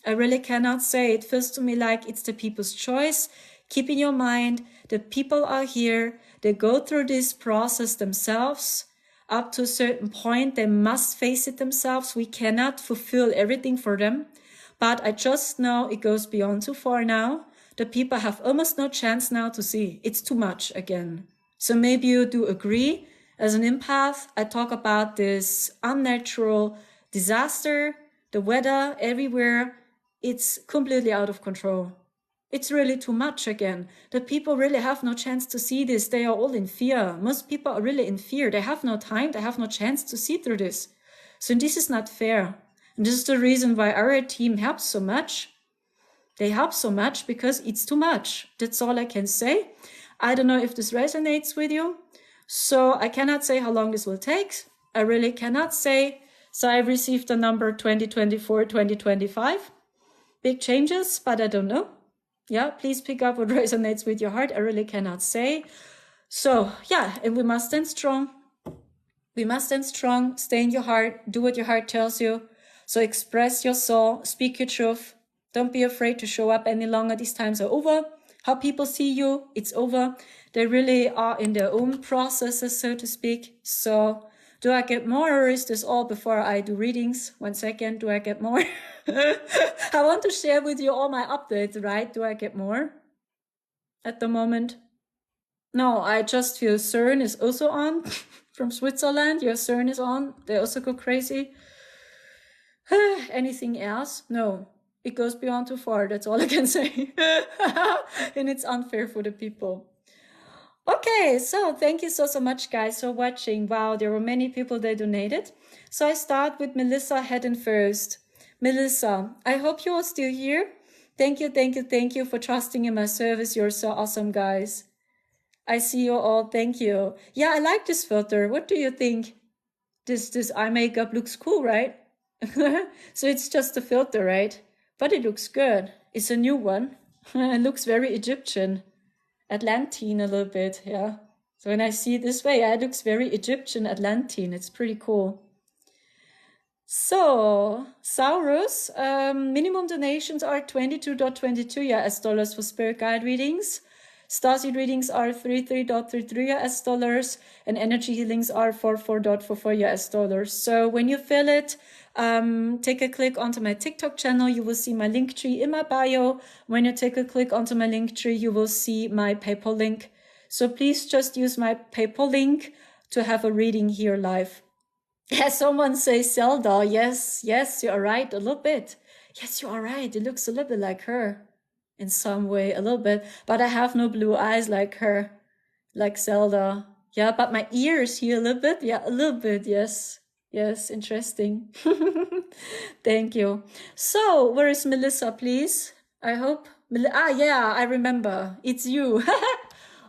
I really cannot say. It feels to me like it's the people's choice. Keep in your mind, the people are here. They go through this process themselves. Up to a certain point, they must face it themselves. We cannot fulfill everything for them. But I just know it goes beyond too far now. The people have almost no chance now to see. It's too much again. So maybe you do agree. As an empath, I talk about this unnatural disaster, the weather everywhere. It's completely out of control. It's really too much again. The people really have no chance to see this. They are all in fear. Most people are really in fear. They have no time. They have no chance to see through this. So this is not fair. And this is the reason why our team helps so much. They help so much because it's too much. That's all I can say. I don't know if this resonates with you. So I cannot say how long this will take. I really cannot say. So I received the number 2024, 2025. Big changes, but I don't know. Yeah, please pick up what resonates with your heart. I really cannot say. So yeah, and we must stand strong. We must stand strong, stay in your heart, do what your heart tells you. So express your soul, speak your truth. Don't be afraid to show up any longer. These times are over. How people see you, it's over. They really are in their own processes, so to speak. So do I get more, or is this all before I do readings? 1 second, do I get more? I want to share with you all my updates, right? Do I get more at the moment? No, I just feel CERN is also on from Switzerland. Your CERN is on. They also go crazy. Anything else? No. It goes beyond too far. That's all I can say. And it's unfair for the people. Okay, so thank you so much, guys, for watching. Wow, there were many people that donated. So I start with Melissa head and first. Melissa, I hope you are still here. Thank you for trusting in my service. You're so awesome, guys. I see you all. Thank you. Yeah, I like this filter. What do you think? This eye makeup looks cool, right? So it's just a filter, right? But it looks good. It's a new one. It looks very Egyptian. Atlantean a little bit, yeah. So when I see it this way, it looks very Egyptian Atlantean. It's pretty cool. So, Saurus, minimum donations are 22.22 US dollars for spirit guide readings. Starseed readings are $33.33 US, and energy healings are $44.44 US. So when you feel it, take a click onto my TikTok channel. You will see my link tree in my bio. When you take a click onto my link tree, you will see my PayPal link. So please just use my PayPal link to have a reading here live. Yeah, someone says Zelda. Yes, you are right, a little bit. Yes, you are right. It looks a little bit like her in some way, a little bit. But I have no blue eyes like her, like Zelda. Yeah, but my ears here a little bit. Yeah, a little bit. Yes, interesting. Thank you. So, where is Melissa, please? I hope. Yeah, I remember. It's you.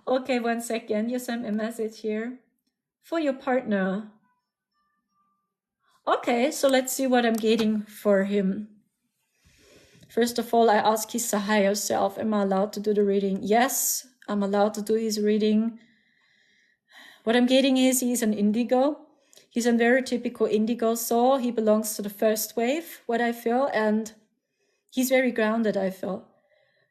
Okay, 1 second. You sent a message here for your partner. Okay, so let's see what I'm getting for him. First of all, I ask his higher self, am I allowed to do the reading? Yes, I'm allowed to do his reading. What I'm getting is he's an indigo. He's a very typical indigo soul. He belongs to the first wave, what I feel, and he's very grounded, I feel.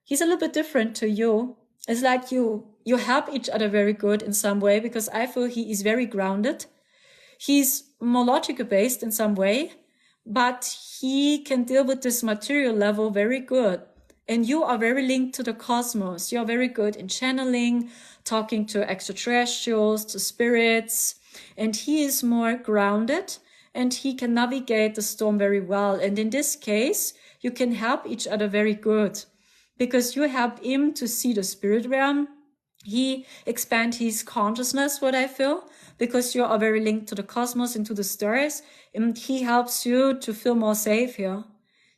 He's a little bit different to you. It's like you help each other very good in some way, because I feel he is very grounded. He's more logical based in some way, but he can deal with this material level very good. And you are very linked to the cosmos. You're very good in channeling, talking to extraterrestrials, to spirits. And he is more grounded and he can navigate the storm very well. And in this case, you can help each other very good because you help him to see the spirit realm. He expand his consciousness, what I feel, because you are very linked to the cosmos and to the stars. And he helps you to feel more safe here.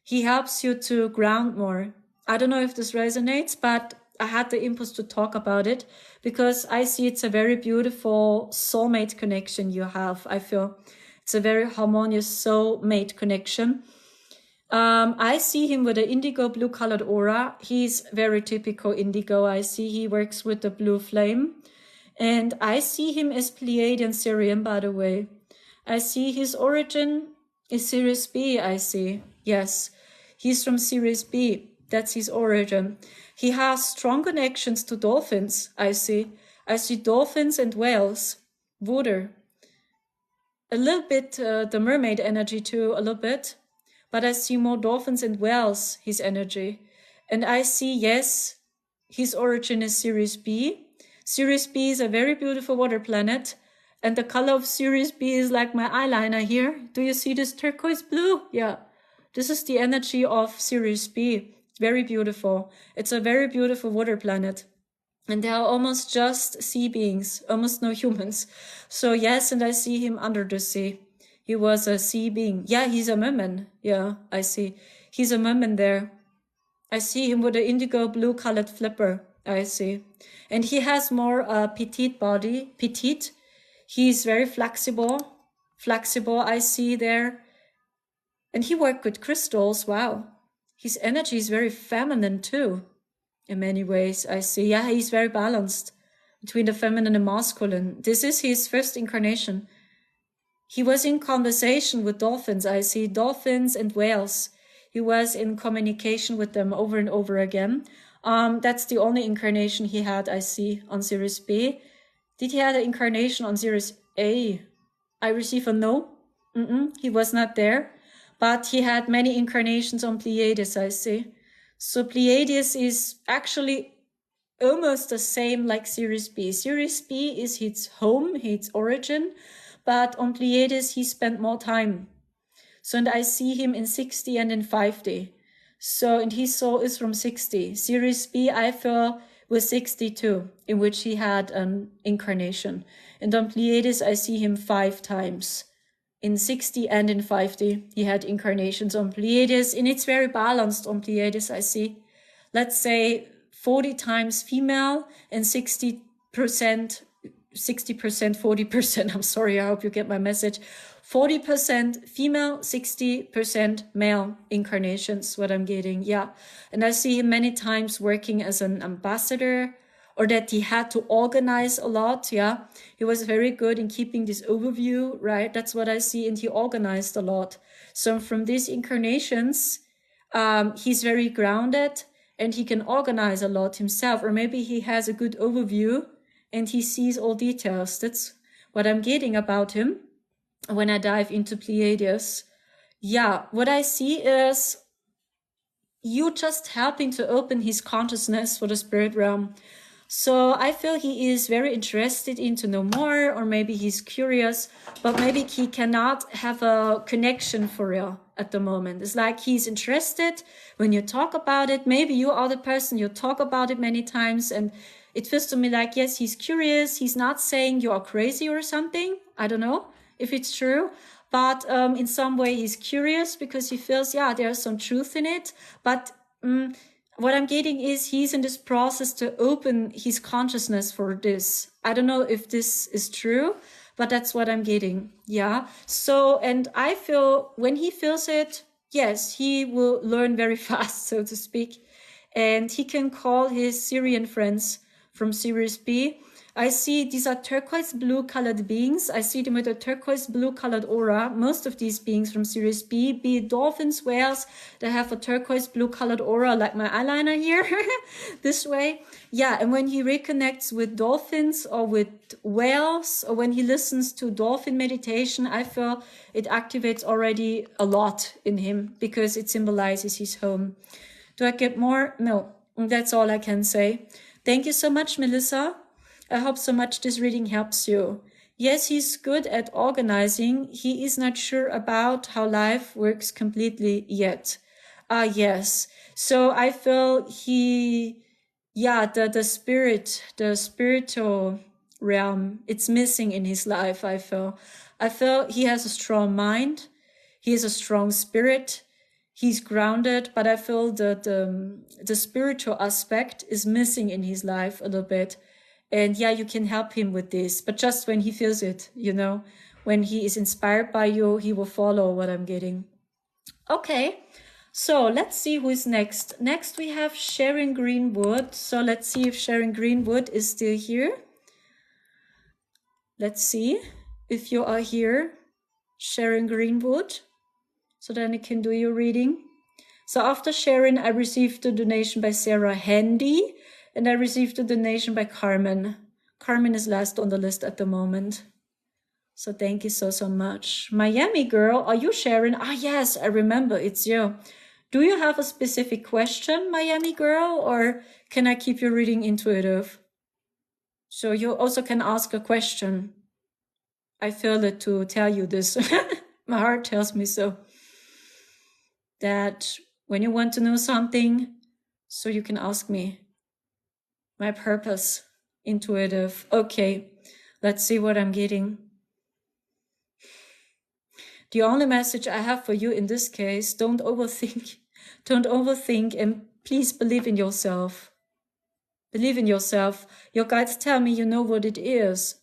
He helps you to ground more. I don't know if this resonates, but I had the impulse to talk about it because I see it's a very beautiful soulmate connection you have. I feel it's a very harmonious soulmate connection. I see him with an indigo blue colored aura. He's very typical indigo. I see he works with the blue flame. And I see him as Pleiadian Syrian, by the way. I see his origin is Sirius B, I see. Yes, he's from Sirius B. That's his origin. He has strong connections to dolphins, I see. I see dolphins and whales, water. A little bit the mermaid energy too, a little bit. But I see more dolphins and whales, his energy. And I see, yes, his origin is Sirius B. Sirius B is a very beautiful water planet. And the color of Sirius B is like my eyeliner here. Do you see this turquoise blue? Yeah. This is the energy of Sirius B. Very beautiful. It's a very beautiful water planet. And there are almost just sea beings, almost no humans. So yes, and I see him under the sea. He was a sea being. Yeah, he's a merman. Yeah, I see. He's a merman there. I see him with an indigo blue colored flipper. I see. And he has more petite body. Petite. He's very flexible. Flexible, I see there. And he worked with crystals. Wow. His energy is very feminine too. In many ways, I see. Yeah, he's very balanced between the feminine and masculine. This is his first incarnation. He was in conversation with dolphins. I see dolphins and whales. He was in communication with them over and over again. That's the only incarnation he had, I see, on Sirius B. Did he have an incarnation on Sirius A? I receive a no. He was not there. But he had many incarnations on Pleiades, I see. So Pleiades is actually almost the same like Sirius B. Sirius B is his home, his origin. But on Pleiades, he spent more time. So, and I see him in 60 and in 50. So, and his soul is from 60. Sirius B, I feel, was 62, in which he had an incarnation. And on Pleiades, I see him 5 times. In 60 and in 50, he had incarnations on Pleiades. And it's very balanced on Pleiades, I see. Let's say 40 times female and 60%, 40%, I'm sorry, I hope you get my message. 40% female, 60% male incarnations, what I'm getting, yeah. And I see him many times working as an ambassador, or that he had to organize a lot, yeah. He was very good in keeping this overview, right? That's what I see, and he organized a lot. So from these incarnations, he's very grounded, and he can organize a lot himself, or maybe he has a good overview and he sees all details. That's what I'm getting about him when I dive into Pleiades. Yeah, what I see is you just helping to open his consciousness for the spirit realm. So I feel he is very interested in to know more, or maybe he's curious, but maybe he cannot have a connection for real at the moment. It's like he's interested when you talk about it. Maybe you are the person, you talk about it many times, and it feels to me like, yes, he's curious. He's not saying you are crazy or something. I don't know if it's true, but in some way he's curious because he feels, yeah, there's some truth in it. But what I'm getting is he's in this process to open his consciousness for this. I don't know if this is true, but that's what I'm getting. Yeah. So, and I feel when he feels it, yes, he will learn very fast, so to speak. And he can call his Syrian friends from Series B. I see these are turquoise blue colored beings. I see them with a turquoise blue colored aura. Most of these beings from Series B, be it dolphins, whales, they have a turquoise blue colored aura like my eyeliner here, this way. Yeah, and when he reconnects with dolphins or with whales, or when he listens to dolphin meditation, I feel it activates already a lot in him because it symbolizes his home. Do I get more? No, that's all I can say. Thank you so much, Melissa. I hope so much this reading helps you. Yes, he's good at organizing. He is not sure about how life works completely yet. Yes. So I feel the spiritual realm, it's missing in his life, I feel. He has a strong mind. He has a strong spirit. He's grounded, but I feel that the spiritual aspect is missing in his life a little bit. And yeah, you can help him with this, but just when he feels it, you know, when he is inspired by you, he will follow what I'm getting. Okay, so let's see who is next. Next, we have Sharon Greenwood. So let's see if Sharon Greenwood is still here. Let's see if you are here, Sharon Greenwood, so then I can do your reading. So after Sharon, I received a donation by Sarah Handy. And I received a donation by Carmen. Carmen is last on the list at the moment. So thank you so much. Miami girl, are you Sharon? Ah, yes, I remember, it's you. Do you have a specific question, Miami girl, or can I keep your reading intuitive? So you also can ask a question. I feel it to tell you this. My heart tells me so. That when you want to know something, so you can ask me. My purpose, intuitive. Okay, let's see what I'm getting. The only message I have for you in this case, don't overthink. Don't overthink, and please believe in yourself. Believe in yourself. Your guides tell me you know what it is.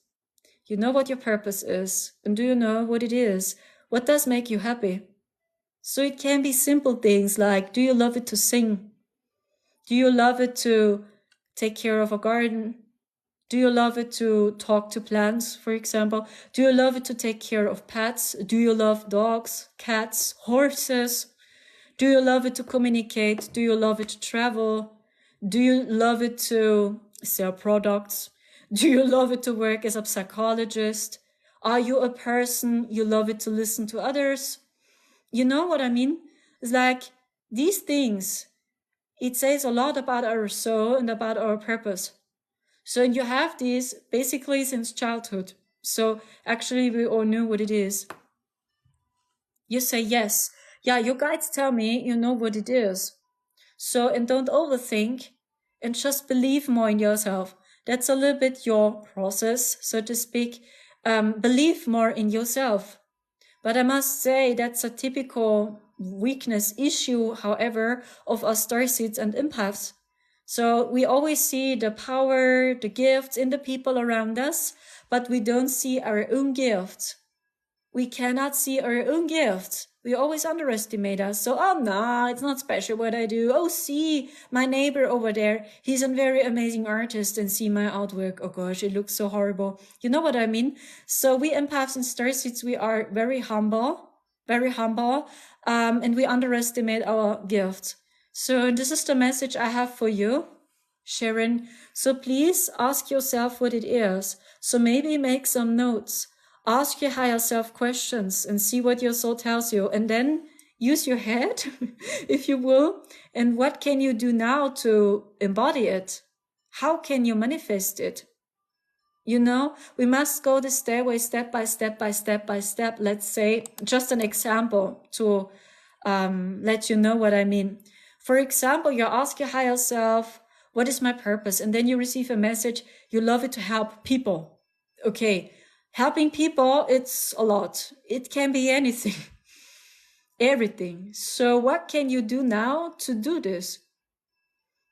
You know what your purpose is. And do you know what it is? What does make you happy? So it can be simple things like, do you love it to sing? Do you love it to take care of a garden? Do you love it to talk to plants, for example? Do you love it to take care of pets? Do you love dogs, cats, horses? Do you love it to communicate? Do you love it to travel? Do you love it to sell products? Do you love it to work as a psychologist? Are you a person you love it to listen to others? You know what I mean? It's like these things, it says a lot about our soul and about our purpose. So you have these basically since childhood. So actually we all knew what it is. You say yes. Yeah, your guides tell me you know what it is. So, and don't overthink and just believe more in yourself. That's a little bit your process, so to speak. Believe more in yourself. But I must say that's a typical weakness issue, however, of us starseeds and empaths. So we always see the power, the gifts in the people around us, but we don't see our own gifts. We cannot see our own gifts. We always underestimate us. So, oh no, it's not special what I do. Oh, see, my neighbor over there, he's a very amazing artist, and see my artwork. Oh gosh, it looks so horrible. You know what I mean? So we empaths and starseeds, we are very humble, and we underestimate our gifts. So this is the message I have for you, Sharon. So please ask yourself what it is. So maybe make some notes. Ask your higher self questions and see what your soul tells you. And then use your head, if you will. And what can you do now to embody it? How can you manifest it? You know, we must go the stairway step by step by step by step. Let's say, just an example to let you know what I mean. For example, you ask your higher self, what is my purpose? And then you receive a message, you love it to help people. Okay, helping people, it's a lot. It can be anything, everything. So what can you do now to do this?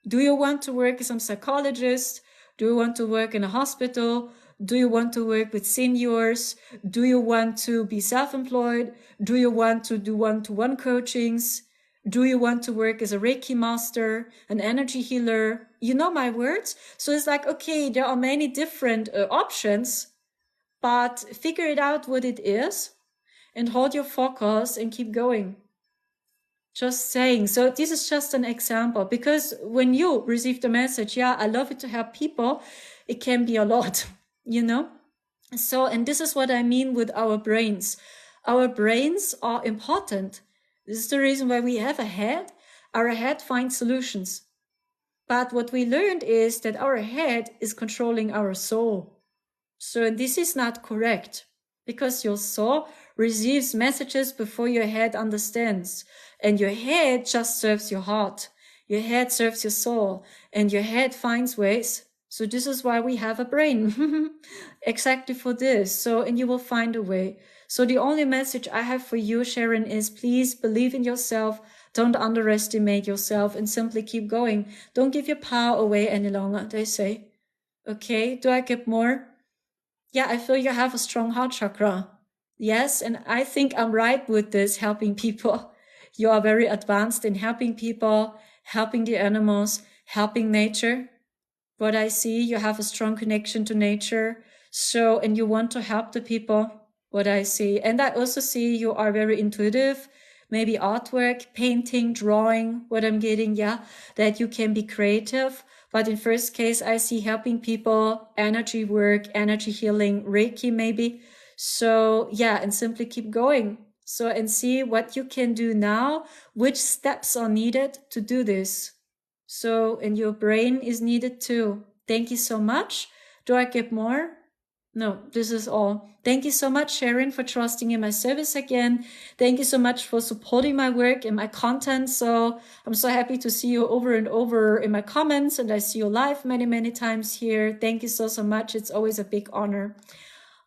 Do you want to work as a psychologist? Do you want to work in a hospital? Do you want to work with seniors? Do you want to be self-employed? Do you want to do one-to-one coachings? Do you want to work as a Reiki master, an energy healer? You know my words? So it's like, okay, there are many different options, but figure it out what it is and hold your focus and keep going. Just saying. So this is just an example, because when you receive the message, yeah, I love it to help people, it can be a lot, you know? So, and this is what I mean with our brains. Our brains are important. This is the reason why we have a head. Our head finds solutions. But what we learned is that our head is controlling our soul. So this is not correct, because your soul receives messages before your head understands. And your head just serves your heart. Your head serves your soul. And your head finds ways. So this is why we have a brain. Exactly for this. So, and you will find a way. So the only message I have for you, Sharon, is please believe in yourself. Don't underestimate yourself and simply keep going. Don't give your power away any longer, they say. Okay, do I get more? Yeah, I feel you have a strong heart chakra. Yes, and I think I'm right with this, helping people. You are very advanced in helping people, helping the animals, helping nature. What I see, you have a strong connection to nature. So, and you want to help the people, what I see. And I also see you are very intuitive, maybe artwork, painting, drawing, what I'm getting, yeah, that you can be creative. But in first case, I see helping people, energy work, energy healing, Reiki maybe. So yeah, and simply keep going. So, and see what you can do now, which steps are needed to do this. So, and your brain is needed too. Thank you so much. Do I get more? No, this is all. Thank you so much, Sharon, for trusting in my service again. Thank you so much for supporting my work and my content. So I'm so happy to see you over and over in my comments, and I see you live many, many times here. Thank you so, so much. It's always a big honor.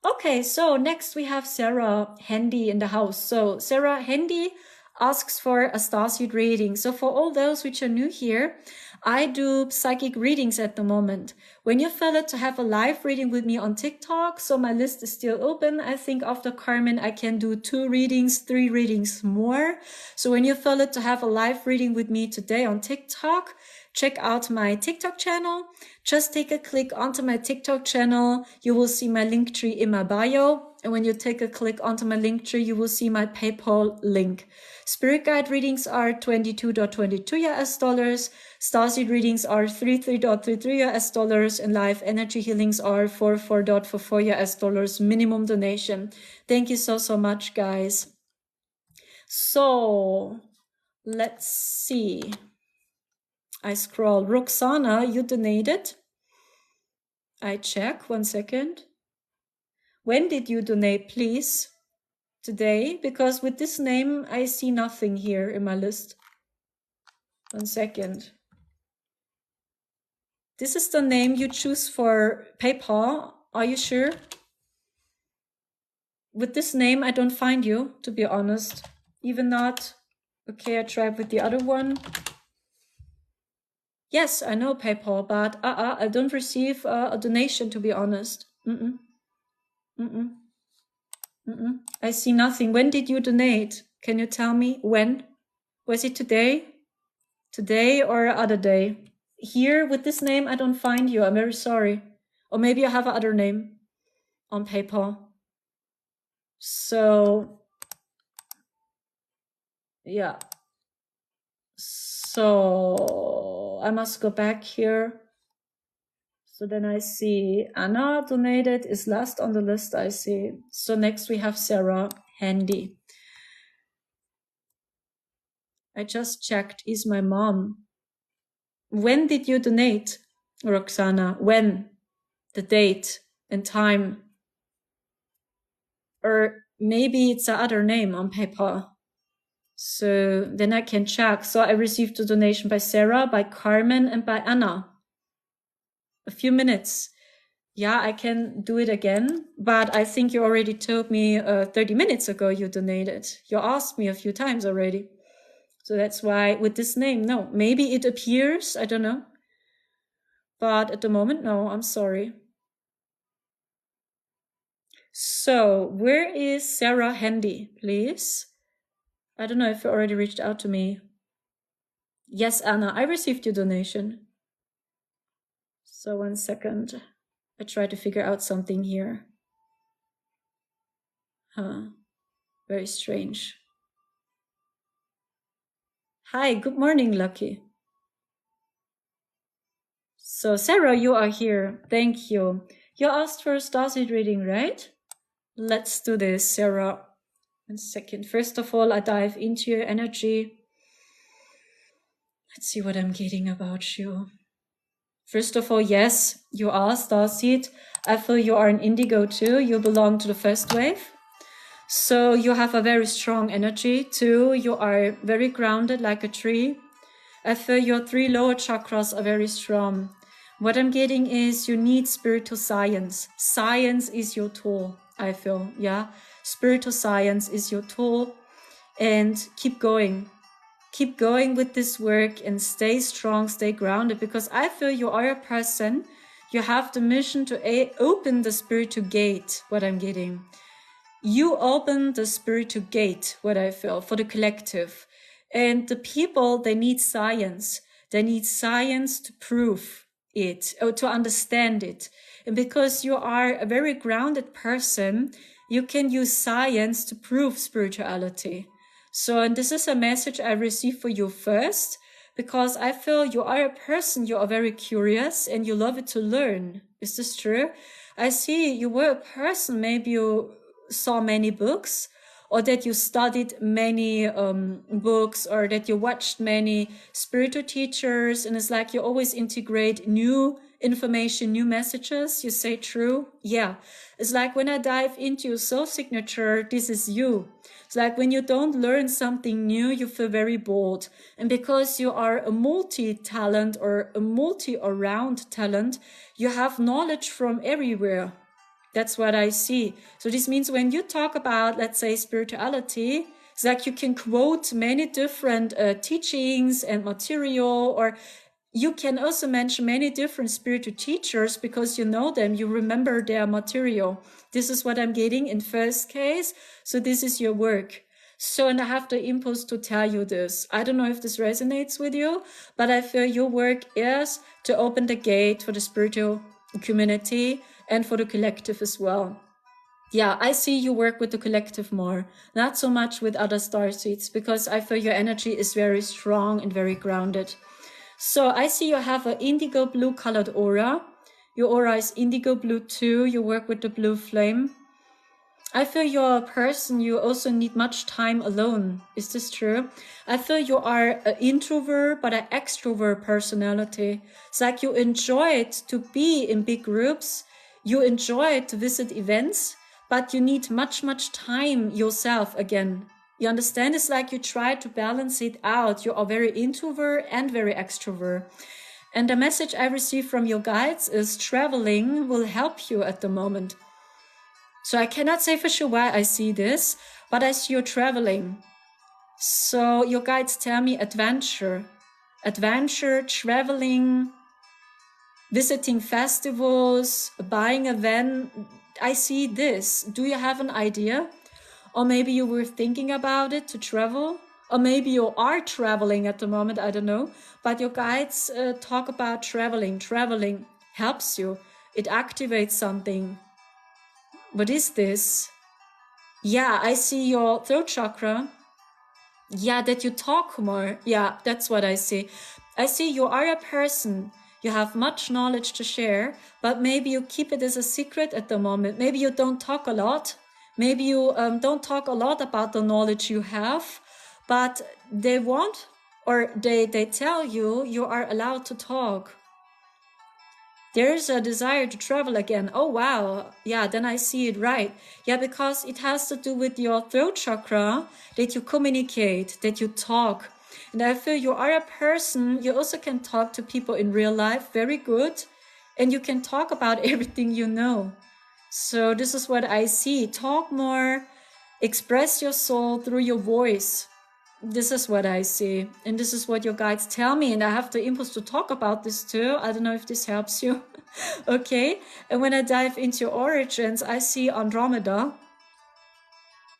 Okay, so next we have Sarah Handy in the house. So Sarah Handy asks for a starseed reading. So for all those which are new here, I do psychic readings at the moment. When you feel it to have a live reading with me on TikTok, so my list is still open. I think after Carmen, I can do 2 readings, 3 readings more. So when you feel it to have a live reading with me today on TikTok, check out my TikTok channel. Just take a click onto my TikTok channel. You will see my link tree in my bio. And when you take a click onto my link tree, you will see my PayPal link. Spirit guide readings are $22.22 US. Starseed readings are $33.33 US. And live energy healings are $44.44 US minimum donation. Thank you so, so much, guys. So let's see. I scroll. Roxana, you donated. I check. 1 second. When did you donate, please? Today? Because with this name, I see nothing here in my list. 1 second. This is the name you choose for PayPal. Are you sure? With this name, I don't find you, to be honest. Even not. Okay, I tried with the other one. Yes, I know PayPal, but I don't receive a donation, to be honest. I see nothing. When did you donate? Can you tell me when? Was it today? Today or other day? Here with this name, I don't find you. I'm very sorry. Or maybe I have another name on PayPal. So, yeah. So I must go back here. So then I see Anna donated, is last on the list, I see. So next we have Sarah Handy. I just checked, is my mom. When did you donate, Roxana? When? The date and time? Or maybe it's another name on paper. So then I can check. So I received a donation by Sarah, by Carmen, and by Anna. A few minutes. Yeah, I can do it again, but I think you already told me 30 minutes ago you donated. You asked me a few times already. So that's why with this name, no. Maybe it appears, I don't know. But at the moment, no, I'm sorry. So where is Sarah Handy, please? I don't know if you already reached out to me. Yes, Anna, I received your donation. So 1 second. I try to figure out something here. Very strange. Hi, good morning, Lucky. So Sarah, you are here. Thank you. You asked for a Starseed reading, right? Let's do this, Sarah. 1 second. First of all, I dive into your energy. Let's see what I'm getting about you. First of all, yes, you are Starseed. I feel you are an indigo too. You belong to the first wave. So you have a very strong energy too. You are very grounded like a tree. I feel your 3 lower chakras are very strong. What I'm getting is you need spiritual science. Science is your tool, I feel, yeah? Spiritual science is your tool. And keep going. Keep going with this work and stay strong, stay grounded, because I feel you are a person. You have the mission to open the spiritual gate, what I'm getting. You open the spiritual gate, what I feel, for the collective. And the people, they need science. They need science to prove it, or to understand it. And because you are a very grounded person, you can use science to prove spirituality. So, and this is a message I receive for you first, because I feel you are a person, you are very curious and you love it to learn. Is this true? I see you were a person, maybe you saw many books, or that you studied many books, or that you watched many spiritual teachers, and it's like you always integrate new information, new messages. You say true? Yeah. It's like when I dive into your soul signature, this is you. It's like when you don't learn something new, you feel very bored. And because you are a multi-talent or a multi-around talent, you have knowledge from everywhere. That's what I see. So this means when you talk about, let's say, spirituality, it's like you can quote many different teachings and material, or you can also mention many different spiritual teachers because you know them, you remember their material. This is what I'm getting in first case. So this is your work. So, and I have the impulse to tell you this. I don't know if this resonates with you, but I feel your work is to open the gate for the spiritual community and for the collective as well. Yeah, I see you work with the collective more, not so much with other starseeds, because I feel your energy is very strong and very grounded. So I see you have an indigo blue colored aura. Your aura is indigo blue too. You work with the blue flame. I feel you're a person, you also need much time alone. Is this true? I feel you are an introvert, but an extrovert personality. It's like you enjoy it to be in big groups. You enjoy it to visit events, but you need much time yourself again. You understand? It's like you try to balance it out. You are very introvert and very extrovert. And the message I receive from your guides is traveling will help you at the moment. So I cannot say for sure why I see this, but I see you traveling. So your guides tell me adventure, traveling, visiting festivals, buying a van. I see this. Do you have an idea? Or maybe you were thinking about it to travel, or maybe you are traveling at the moment, I don't know. But your guides talk about traveling. Traveling helps you. It activates something. What is this? Yeah, I see your throat chakra. Yeah, that you talk more. Yeah, that's what I see. I see you are a person. You have much knowledge to share, but maybe you keep it as a secret at the moment. Maybe you don't talk a lot. Maybe you don't talk a lot about the knowledge you have, but they want, or they tell you you are allowed to talk. There's a desire to travel again. Oh, wow. Yeah, then I see it right. Yeah, because it has to do with your throat chakra, that you communicate, that you talk. And I feel you are a person, you also can talk to people in real life, very good. And you can talk about everything you know. So this is what I see. Talk more, express your soul through your voice. This is what I see. And this is what your guides tell me. And I have the impulse to talk about this too. I don't know if this helps you. Okay. And when I dive into your origins, I see Andromeda.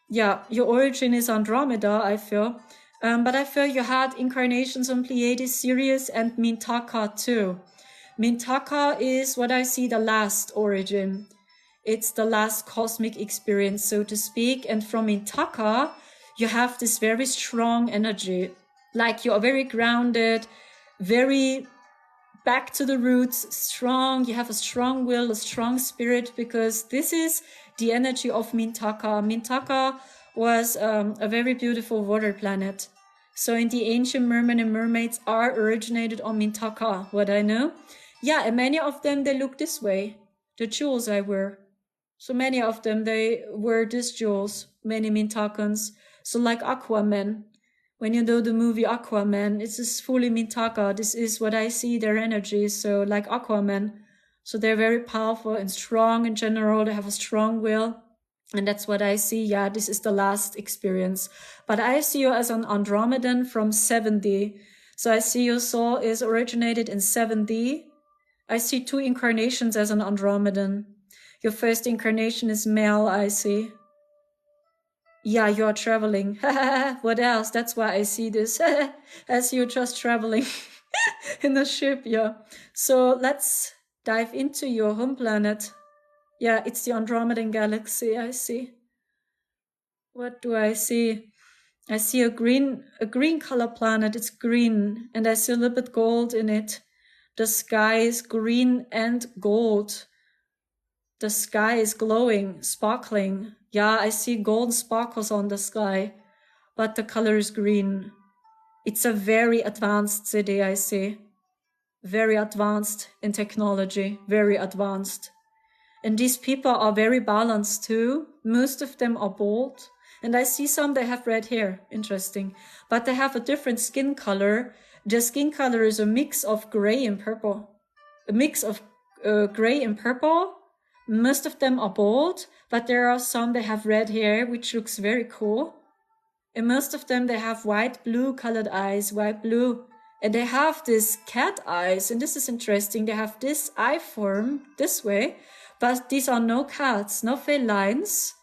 Yeah, your origin is Andromeda, I feel. But I feel you had incarnations on Pleiades, Sirius, and Mintaka too. Mintaka is what I see the last origin. It's the last cosmic experience, so to speak. And from Mintaka, you have this very strong energy. Like you are very grounded, very back to the roots, strong. You have a strong will, a strong spirit, because this is the energy of Mintaka. Mintaka was a very beautiful water planet. So in the ancient mermen and mermaids are originated on Mintaka, what I know. Yeah, and many of them, they look this way. The jewels I wear. So many of them, they wear these jewels, many Mintakans. So like Aquaman, when you know the movie Aquaman, it's just fully Mintaka. This is what I see, their energy. So like Aquaman. So they're very powerful and strong in general. They have a strong will. And that's what I see. Yeah, this is the last experience. But I see you as an Andromedan from 7D. So I see your soul is originated in 7D. I see 2 incarnations as an Andromedan. Your first incarnation is male, I see. Yeah, you are traveling. What else? That's why I see this. As you're just traveling in a ship, yeah. So let's dive into your home planet. Yeah, it's the Andromedan galaxy, I see. What do I see? I see a green color planet. It's green, and I see a little bit gold in it. The sky is green and gold. The sky is glowing, sparkling. Yeah, I see golden sparkles on the sky, but the color is green. It's a very advanced city, I see. Very advanced in technology, very advanced. And these people are very balanced too. Most of them are bald. And I see some, they have red hair. Interesting. But they have a different skin color. Their skin color is a mix of gray and purple. A mix of gray and purple. Most of them are bald, but there are some that have red hair, which looks very cool. And most of them, they have white, blue colored eyes, white, blue. And they have this cat eyes. And this is interesting. They have this eye form this way, but these are no cats, no felines.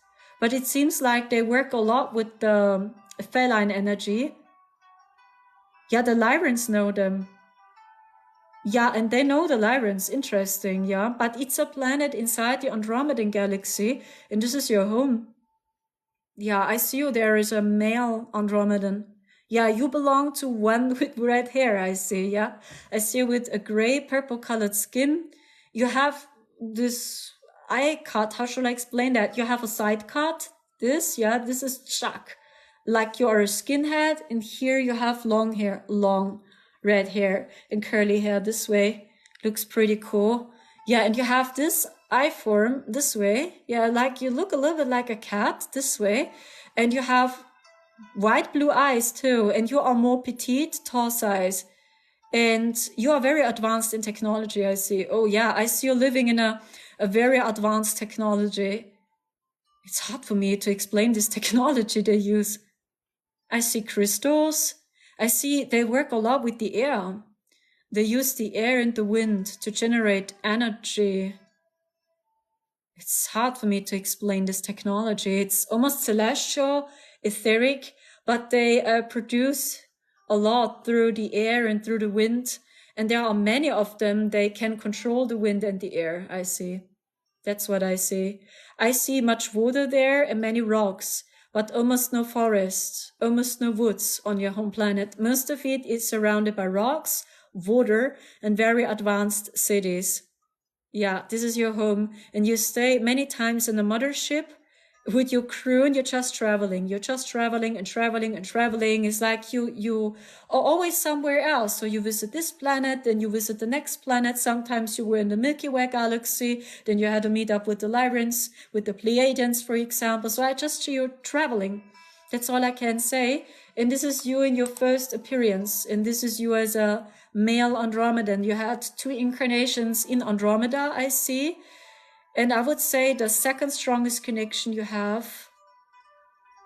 But it seems like they work a lot with the feline energy. Yeah, the Lyrans know them. Yeah, and they know the Lyrans. Interesting, yeah. But it's a planet inside the Andromedan galaxy, and this is your home. Yeah, I see you. There is a male Andromedan. Yeah, you belong to one with red hair, I see, yeah. I see you with a gray, purple-colored skin. You have this eye cut. How should I explain that? You have a side cut. This is Chuck. Like you are a skinhead, and here you have long hair, long red hair and curly hair this way. Looks pretty cool. Yeah, and you have this eye form this way. Yeah, like you look a little bit like a cat this way. And you have white blue eyes too. And you are more petite, tall size. And you are very advanced in technology, I see. Oh yeah, I see you living in a very advanced technology. It's hard for me to explain this technology they use. I see crystals. I see they work a lot with the air. They use the air and the wind to generate energy. It's hard for me to explain this technology. It's almost celestial, etheric, but they produce a lot through the air and through the wind. And there are many of them. They can control the wind and the air, I see. That's what I see. I see much water there and many rocks. but almost no forests, almost no woods on your home planet. Most of it is surrounded by rocks, water, and very advanced cities. Yeah, this is your home, and you stay many times in the mothership with your crew, and you're just traveling. You're just traveling and traveling and traveling. It's like you are always somewhere else. So you visit this planet, then you visit the next planet. Sometimes you were in the Milky Way galaxy, then you had to meet up with the Lyrans, with the Pleiadians, for example. So I just see you traveling. That's all I can say. And this is you in your first appearance. And this is you as a male Andromedan. You had 2 incarnations in Andromeda, I see. And I would say the second strongest connection you have,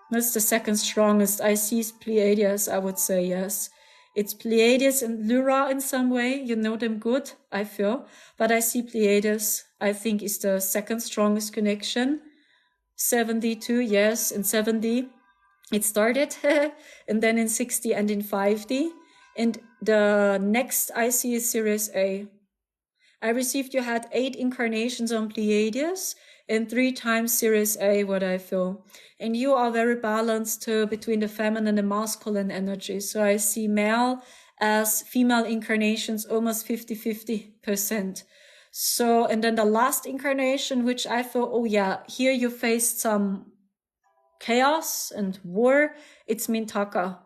that's the second strongest. I see Pleiades, I would say, yes. It's Pleiades and Lyra in some way. You know them good, I feel. But I see Pleiades, I think, is the second strongest connection. 72, yes, in 70 it started. And then in 60 and in 5D. And the next I see is Sirius A. I received you had 8 incarnations on Pleiades and 3 times Sirius A, what I feel. And you are very balanced between the feminine and masculine energy. So I see male as female incarnations almost 50-50%. So, and then the last incarnation, which I feel, oh yeah, here you faced some chaos and war. It's Mintaka.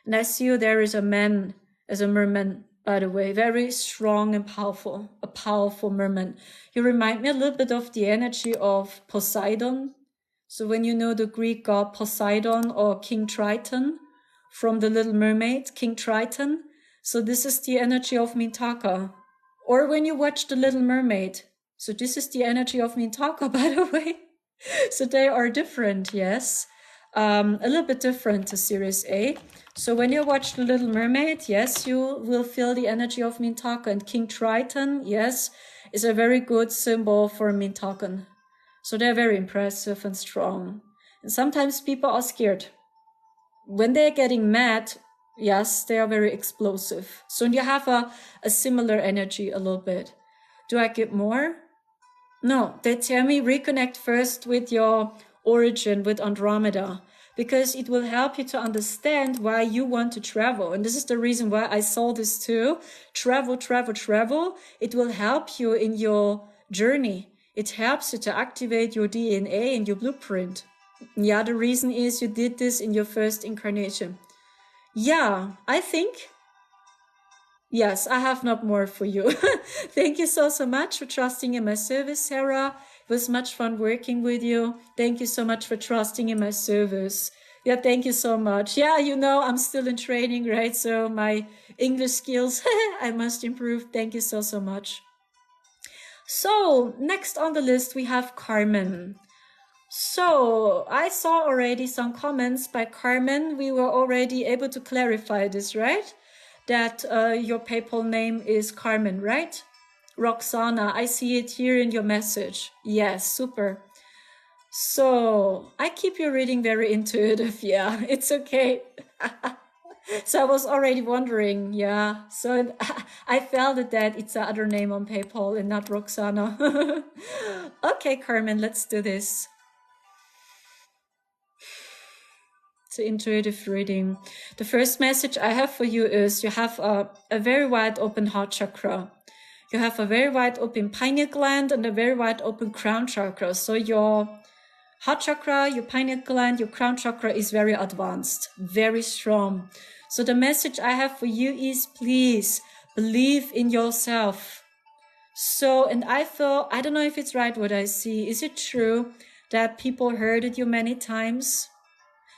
And I see you there is a man, as a merman, by the way, very strong and powerful, a powerful merman. You remind me a little bit of the energy of Poseidon. So when you know the Greek god Poseidon or King Triton from The Little Mermaid, King Triton. So this is the energy of Mintaka. Or when you watch The Little Mermaid. So this is the energy of Mintaka, by the way. So they are different, yes. A little bit different to Sirius A. So when you watch The Little Mermaid, yes, you will feel the energy of Mintaka. And King Triton, yes, is a very good symbol for Mintakan. So they're very impressive and strong. And sometimes people are scared. When they're getting mad, yes, they are very explosive. So you have a similar energy a little bit. Do I get more? No, they tell me reconnect first with your origin, with Andromeda, because it will help you to understand why you want to travel. And this is the reason why I saw this too. Travel, travel, travel. It will help you in your journey. It helps you to activate your DNA and your blueprint. Yeah, the reason is you did this in your first incarnation. Yeah, I think, yes, I have not more for you. Thank you so much for trusting in my service, Sarah. It was much fun working with you. Thank you so much for trusting in my service. Yeah, thank you so much. Yeah, you know, I'm still in training, right? So my English skills, I must improve. Thank you so much. So next on the list, we have Carmen. So I saw already some comments by Carmen. We were already able to clarify this, right? That your PayPal name is Carmen, right? Roxana, I see it here in your message. Yes, super. So I keep your reading very intuitive. Yeah, it's okay. So I was already wondering, yeah. So I felt that it's the other name on PayPal and not Roxana. Okay, Carmen, let's do this. It's an intuitive reading. The first message I have for you is you have a very wide open heart chakra. You have a very wide open pineal gland and a very wide open crown chakra. So your heart chakra, your pineal gland, your crown chakra is very advanced, very strong. So the message I have for you is please believe in yourself. So, and I feel, I don't know if it's right what I see. Is it true that people hurted you many times?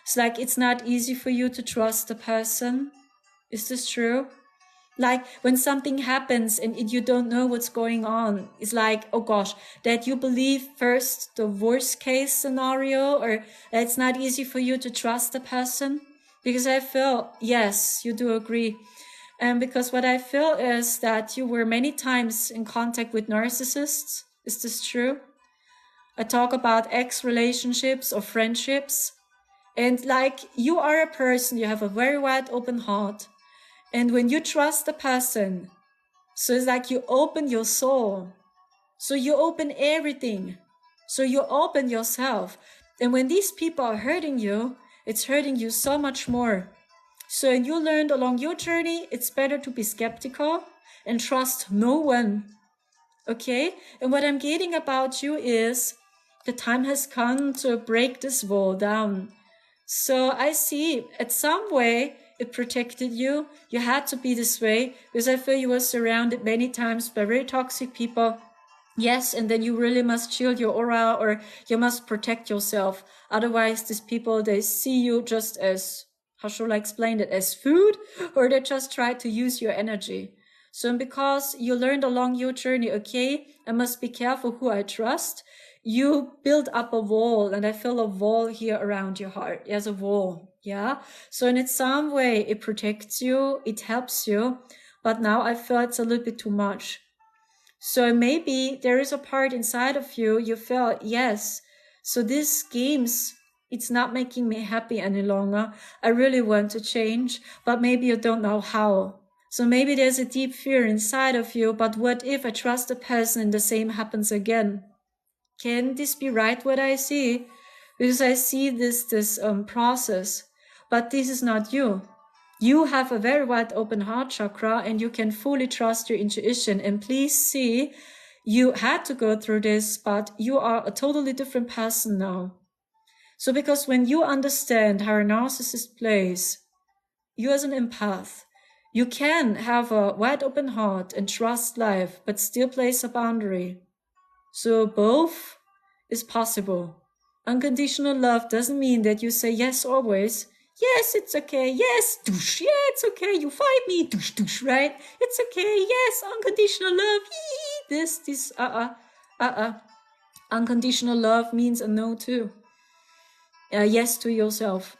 It's like it's not easy for you to trust a person. Is this true? Like when something happens and you don't know what's going on, it's like, oh gosh, that you believe first the worst case scenario, or that it's not easy for you to trust a person? Because I feel, yes, you do agree. And because what I feel is that you were many times in contact with narcissists. Is this true? I talk about ex-relationships or friendships. And like you are a person, you have a very wide open heart. And when you trust the person, so it's like you open your soul. So you open everything. So you open yourself. And when these people are hurting you, it's hurting you so much more. So you learned along your journey, it's better to be skeptical and trust no one. Okay? And what I'm getting about you is the time has come to break this wall down. So I see at some way it protected you. You had to be this way because I feel you were surrounded many times by very toxic people. Yes, and then you really must shield your aura, or you must protect yourself. Otherwise, these people, they see you just as, how should I explain it, as food, or they just try to use your energy. So because you learned along your journey, okay, I must be careful who I trust, you build up a wall, and I feel a wall here around your heart. There's a wall, yeah? So in some way, it protects you, it helps you, but now I feel it's a little bit too much. So maybe there is a part inside of you, you felt, yes, so these games, it's not making me happy any longer. I really want to change, but maybe you don't know how. So maybe there's a deep fear inside of you, but what if I trust a person and the same happens again? Can this be right what I see? Because I see this process, but this is not you. You have a very wide open heart chakra and you can fully trust your intuition. And please see, you had to go through this, but you are a totally different person now. So because when you understand how a narcissist plays, you as an empath, you can have a wide open heart and trust life, but still place a boundary. So both is possible. Unconditional love doesn't mean that you say yes always. Yes, it's okay. Yes, douche. Yeah, it's okay. You fight me, douche, douche, right? It's okay. Yes, unconditional love. This, Unconditional love means a no too. Yes to yourself.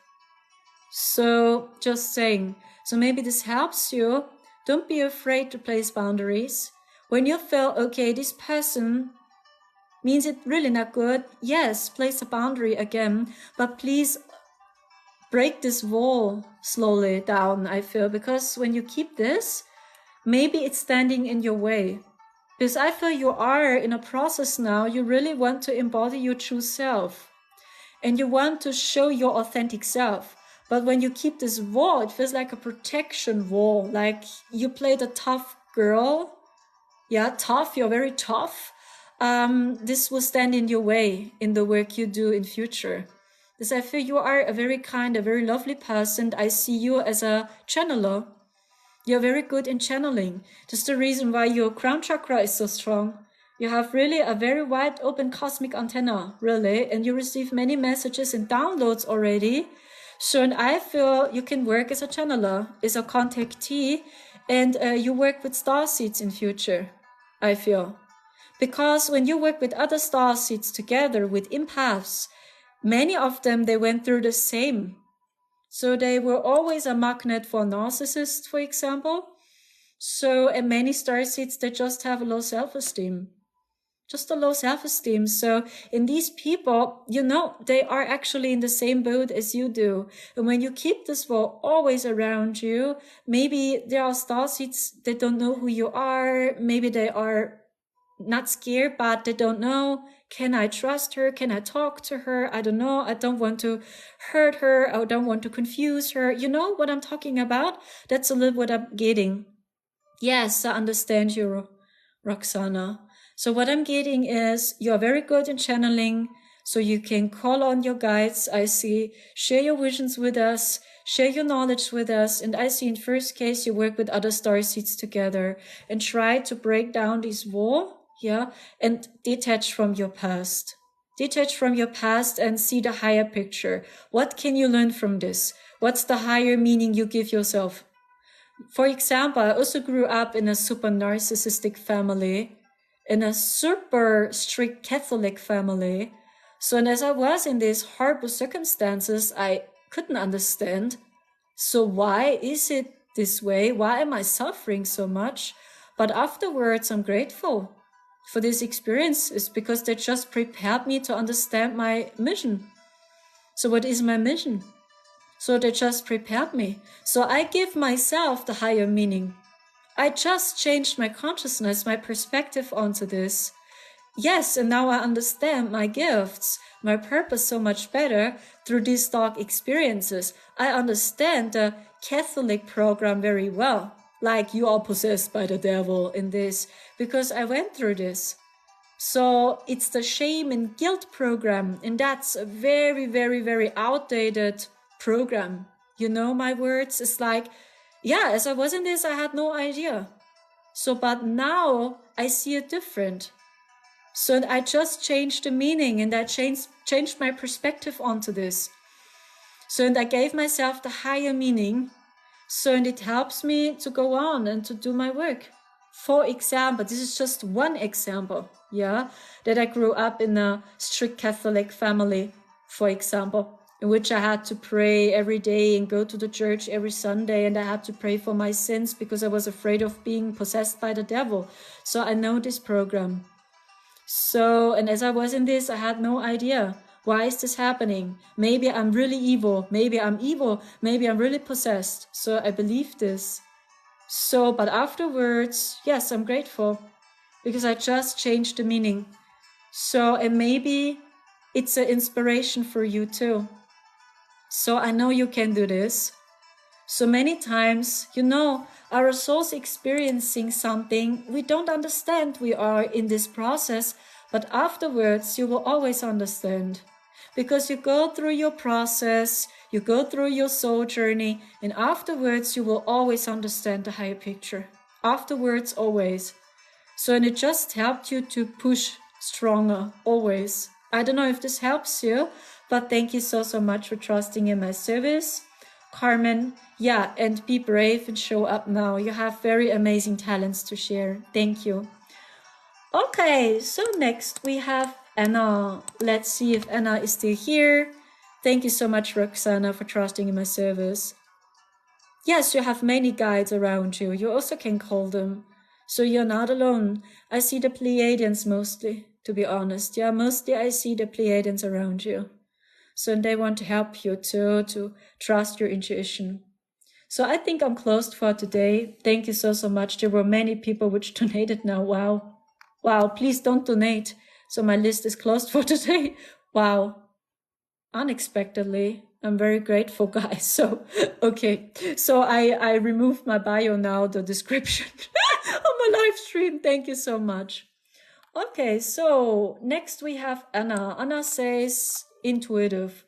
So just saying. So maybe this helps you. Don't be afraid to place boundaries. When you feel, okay, this person means it really not good, yes, place a boundary again, but please break this wall slowly down, I feel, because when you keep this, maybe it's standing in your way. Because I feel you are in a process now, you really want to embody your true self. And you want to show your authentic self. But when you keep this wall, it feels like a protection wall, like you play the tough girl. Yeah, tough, you're very tough. This will stand in your way in the work you do in future. Because I feel you are a very kind, a very lovely person. I see you as a channeler. You're very good in channeling. That's the reason why your crown chakra is so strong. You have really a very wide open cosmic antenna, really, and you receive many messages and downloads already. So and I feel you can work as a channeler, as a contactee, and you work with starseeds in future, I feel. Because when you work with other starseeds together, with empaths, many of them, they went through the same. So they were always a magnet for narcissists, for example. So, and many starseeds, they just have a low self-esteem. Just a low self-esteem. So in these people, you know, they are actually in the same boat as you do. And when you keep this wall always around you, maybe there are starseeds that don't know who you are. Maybe they are not scared, but they don't know. Can I trust her? Can I talk to her? I don't know. I don't want to hurt her. I don't want to confuse her. You know what I'm talking about? That's a little what I'm getting. Yes, I understand you, Roxana. So what I'm getting is you're very good in channeling. So you can call on your guides. I see, share your visions with us, share your knowledge with us. And I see in first case, you work with other starseeds together and try to break down this wall. Yeah, and detach from your past. Detach from your past and see the higher picture. What can you learn from this? What's the higher meaning you give yourself? For example, I also grew up in a super narcissistic family, in a super strict Catholic family. So, and as I was in these horrible circumstances, I couldn't understand. So why is it this way? Why am I suffering so much? But afterwards, I'm grateful for this experience, is because they just prepared me to understand my mission. So what is my mission? So they just prepared me. So I give myself the higher meaning. I just changed my consciousness, my perspective onto this. yes, and now I understand my gifts, my purpose so much better through these dark experiences. I understand the Catholic program very well. Like, you are possessed by the devil in this, because I went through this. So it's the shame and guilt program, and that's a very, very, very outdated program. You know my words? It's like, yeah, as I was in this, I had no idea. So, but now I see it different. So I just changed the meaning, and I changed my perspective onto this. So, and I gave myself the higher meaning. So, and it helps me to go on and to do my work. For example, this is just one example, yeah, that I grew up in a strict Catholic family, for example, in which I had to pray every day and go to the church every Sunday, and I had to pray for my sins because I was afraid of being possessed by the devil. So I know this program. So, and as I was in this, I had no idea. Why is this happening? Maybe I'm really evil. Maybe I'm evil. Maybe I'm really possessed. So I believe this. So, but afterwards, yes, I'm grateful because I just changed the meaning. So, and maybe it's an inspiration for you too. So I know you can do this. So many times, you know, our soul's experiencing something we don't understand. We are in this process, but afterwards you will always understand. Because you go through your process, you go through your soul journey, and afterwards you will always understand the higher picture. Afterwards, always. So, and it just helped you to push stronger, always. I don't know if this helps you, but thank you so much for trusting in my service. Carmen, yeah, and be brave and show up now. You have very amazing talents to share. Thank you. Okay, so next we have Anna. Let's see if Anna is still here. Thank you so much, Roxana, for trusting in my service. Yes, you have many guides around you. You also can call them. So you're not alone. I see the Pleiadians mostly, to be honest. Yeah, mostly I see the Pleiadians around you. So they want to help you too, to trust your intuition. So I think I'm closed for today. Thank you so much. There were many people which donated now. Wow. Wow, please don't donate. So my list is closed for today. Wow. Unexpectedly. I'm very grateful, guys. So, okay. So I removed my bio now, the description on my live stream. Thank you so much. Okay, so next we have Anna. Anna says intuitive.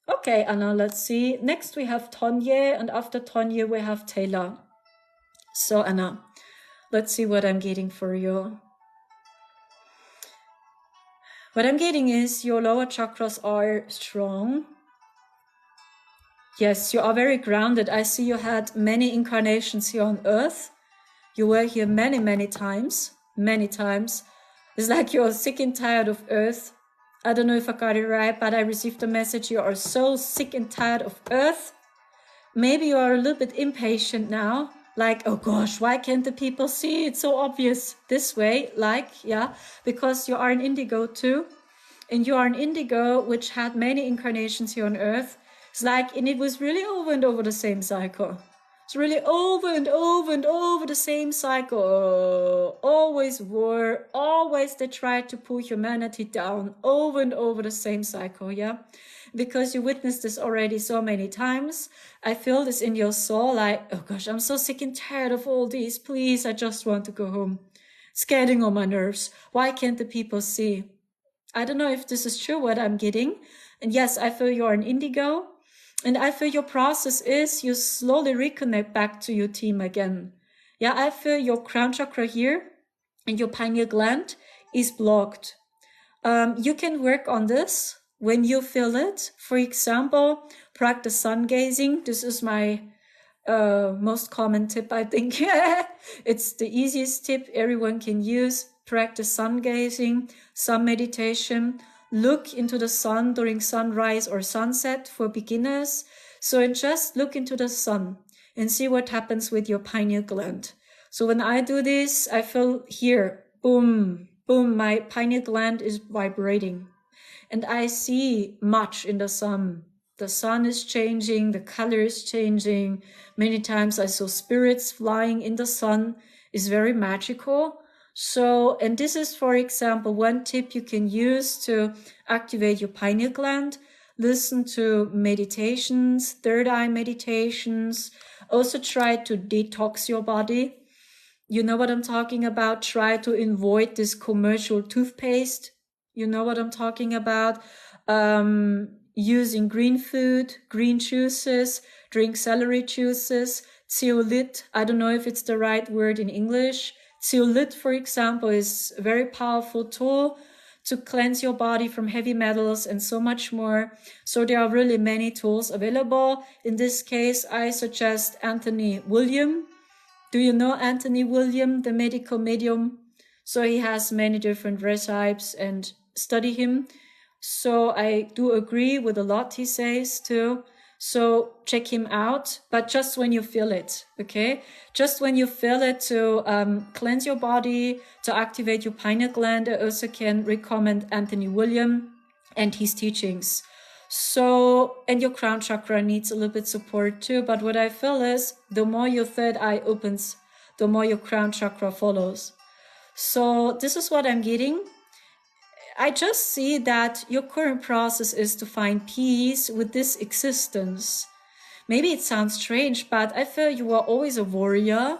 Okay, Anna, let's see. Next we have Tonye, and after Tonye we have Taylor. So Anna, let's see what I'm getting for you. What I'm getting is your lower chakras are strong. Yes, you are very grounded. I see you had many incarnations here on Earth. You were here many, many times. Many times. It's like you're sick and tired of Earth. I don't know if I got it right, but I received a message. You are so sick and tired of Earth. Maybe you are a little bit impatient now. Like, oh gosh, why can't the people see? It's so obvious this way. Like, yeah, because you are an indigo too. And you are an indigo which had many incarnations here on Earth. It's like, and it was really over and over the same cycle. It's really over and over and over the same cycle. Always war, always they tried to pull humanity down, over and over the same cycle, yeah? Because you witnessed this already so many times. I feel this in your soul, like, oh gosh, I'm so sick and tired of all these. Please, I just want to go home. It's getting on my nerves. Why can't the people see? I don't know if this is true what I'm getting. And yes, I feel you're an indigo. And I feel your process is you slowly reconnect back to your team again. Yeah, I feel your crown chakra here and your pineal gland is blocked. You can work on this when you feel it. For example, practice sun gazing. This is my most common tip, I think. It's the easiest tip everyone can use. Practice sun gazing, sun meditation. Look into the sun during sunrise or sunset for beginners. So and just look into the sun and see what happens with your pineal gland. So when I do this, I feel here, boom, boom, my pineal gland is vibrating. And I see much in the sun. The sun is changing, the color is changing. Many times I saw spirits flying in the sun. It's very magical. So, and this is, for example, one tip you can use to activate your pineal gland. Listen to meditations, third eye meditations. Also try to detox your body. You know what I'm talking about? Try to avoid this commercial toothpaste. You know what I'm talking about? Using green food, green juices, drink celery juices, zeolite. I don't know if it's the right word in English. Zeolite, for example, is a very powerful tool to cleanse your body from heavy metals and so much more. So there are really many tools available. In this case, I suggest Anthony William. Do you know Anthony William, the medical medium? So he has many different recipes, and study him. So I do agree with a lot he says too. So check him out, but just when you feel it, okay? Just when you feel it to cleanse your body, to activate your pineal gland. I also can recommend Anthony William and his teachings. So, and your crown chakra needs a little bit support too. But what I feel is the more your third eye opens, the more your crown chakra follows. So this is what I'm getting. I just see that your current process is to find peace with this existence. Maybe it sounds strange, but I feel you were always a warrior.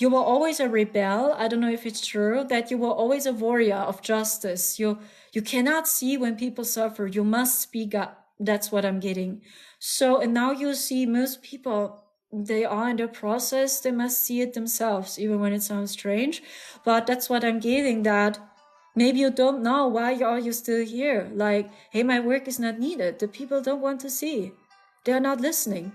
You were always a rebel. I don't know if it's true that you were always a warrior of justice. You cannot see when people suffer. You must speak up. That's what I'm getting. So, and now you see most people, they are in the process. They must see it themselves, even when it sounds strange. But that's what I'm getting, that maybe you don't know why are you still here. Like, hey, my work is not needed. The people don't want to see. They're not listening.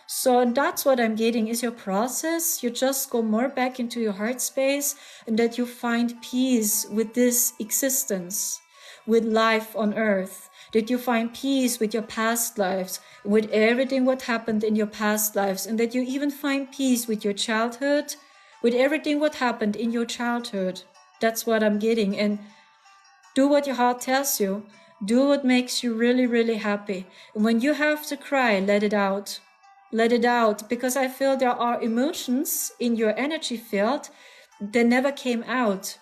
So that's what I'm getting is your process. You just go more back into your heart space, and that you find peace with this existence, with life on earth, that you find peace with your past lives, with everything what happened in your past lives, and that you even find peace with your childhood, with everything what happened in your childhood. That's what I'm getting. And do what your heart tells you. Do what makes you really, really happy. And when you have to cry, let it out. Let it out, because I feel there are emotions in your energy field that never came out.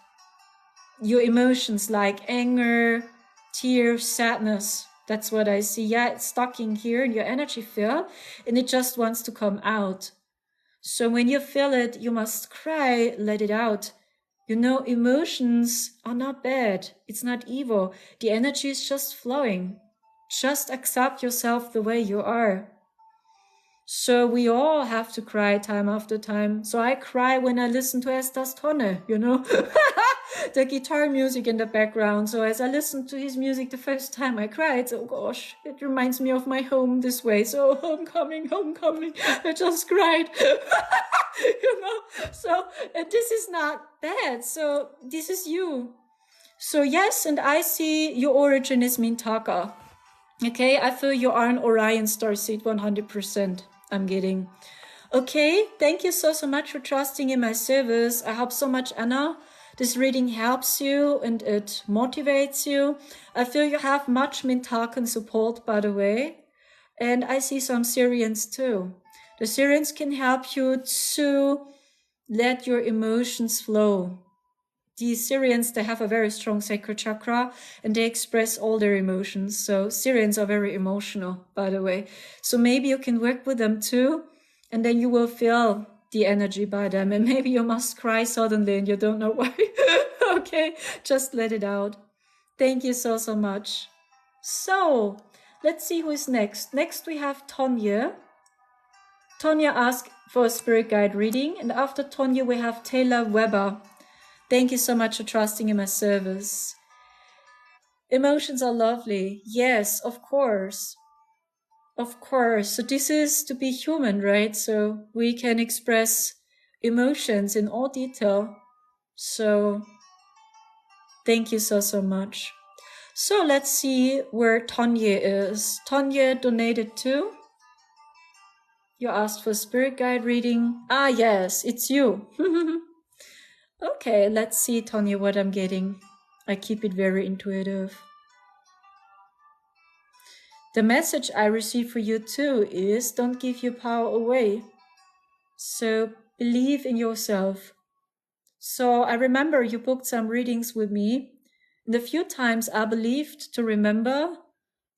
Your emotions like anger, tears, sadness. That's what I see. Yeah, it's stuck in here in your energy field, and it just wants to come out. So when you feel it, you must cry, let it out. You know, emotions are not bad. It's not evil. The energy is just flowing. Just accept yourself the way you are. So we all have to cry time after time. So I cry when I listen to Estas Tonne, you know, the guitar music in the background. So as I listened to his music the first time, I cried. So gosh, it reminds me of my home this way. So homecoming, homecoming. I just cried, you know. So this is not bad. So this is you. So yes, and I see your origin is Mintaka. Okay, I feel you are an Orion starseed 100%. I'm getting. Okay, thank you so much for trusting in my service. I hope so much, Anna. This reading helps you and it motivates you. I feel you have much Mintakan support, by the way. And I see some Syrians too. The Syrians can help you to let your emotions flow. The Syrians, they have a very strong sacral chakra and they express all their emotions. So Syrians are very emotional, by the way. So maybe you can work with them too, and then you will feel the energy by them. And maybe you must cry suddenly and you don't know why. Okay, just let it out. Thank you so much. So let's see who is next. Next we have Tonya. Tonya asked for a spirit guide reading. And after Tonya we have Taylor Weber. Thank you so much for trusting in my service. Emotions are lovely. Yes, of course. Of course. So this is to be human, right? So we can express emotions in all detail. So thank you so much. So let's see where Tonya is. Tonya donated too. You asked for spirit guide reading. Ah, yes, it's you. Okay, let's see, Tonya, what I'm getting. I keep it very intuitive. The message I receive for you too is don't give your power away. So believe in yourself. So I remember you booked some readings with me. And a few times I believed to remember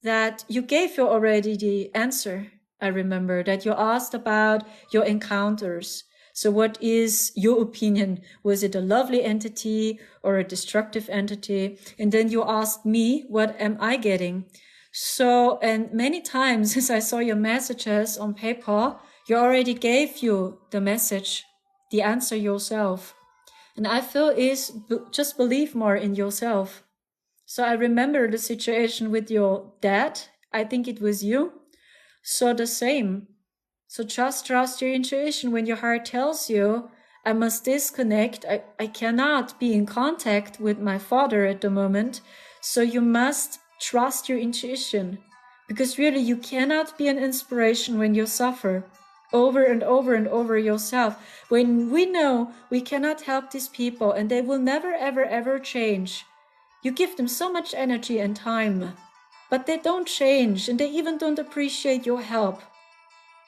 that you gave you already the answer. I remember that you asked about your encounters. So what is your opinion? Was it a lovely entity or a destructive entity? And then you asked me, what am I getting? So, and many times as I saw your messages on paper, you already gave you the message, the answer yourself. And I feel is just believe more in yourself. So I remember the situation with your dad. I think it was you. So the same. So just trust your intuition when your heart tells you, I must disconnect. I cannot be in contact with my father at the moment. So you must trust your intuition. Because really you cannot be an inspiration when you suffer over and over and over yourself. When we know we cannot help these people and they will never, ever, ever change. You give them so much energy and time, but they don't change and they even don't appreciate your help.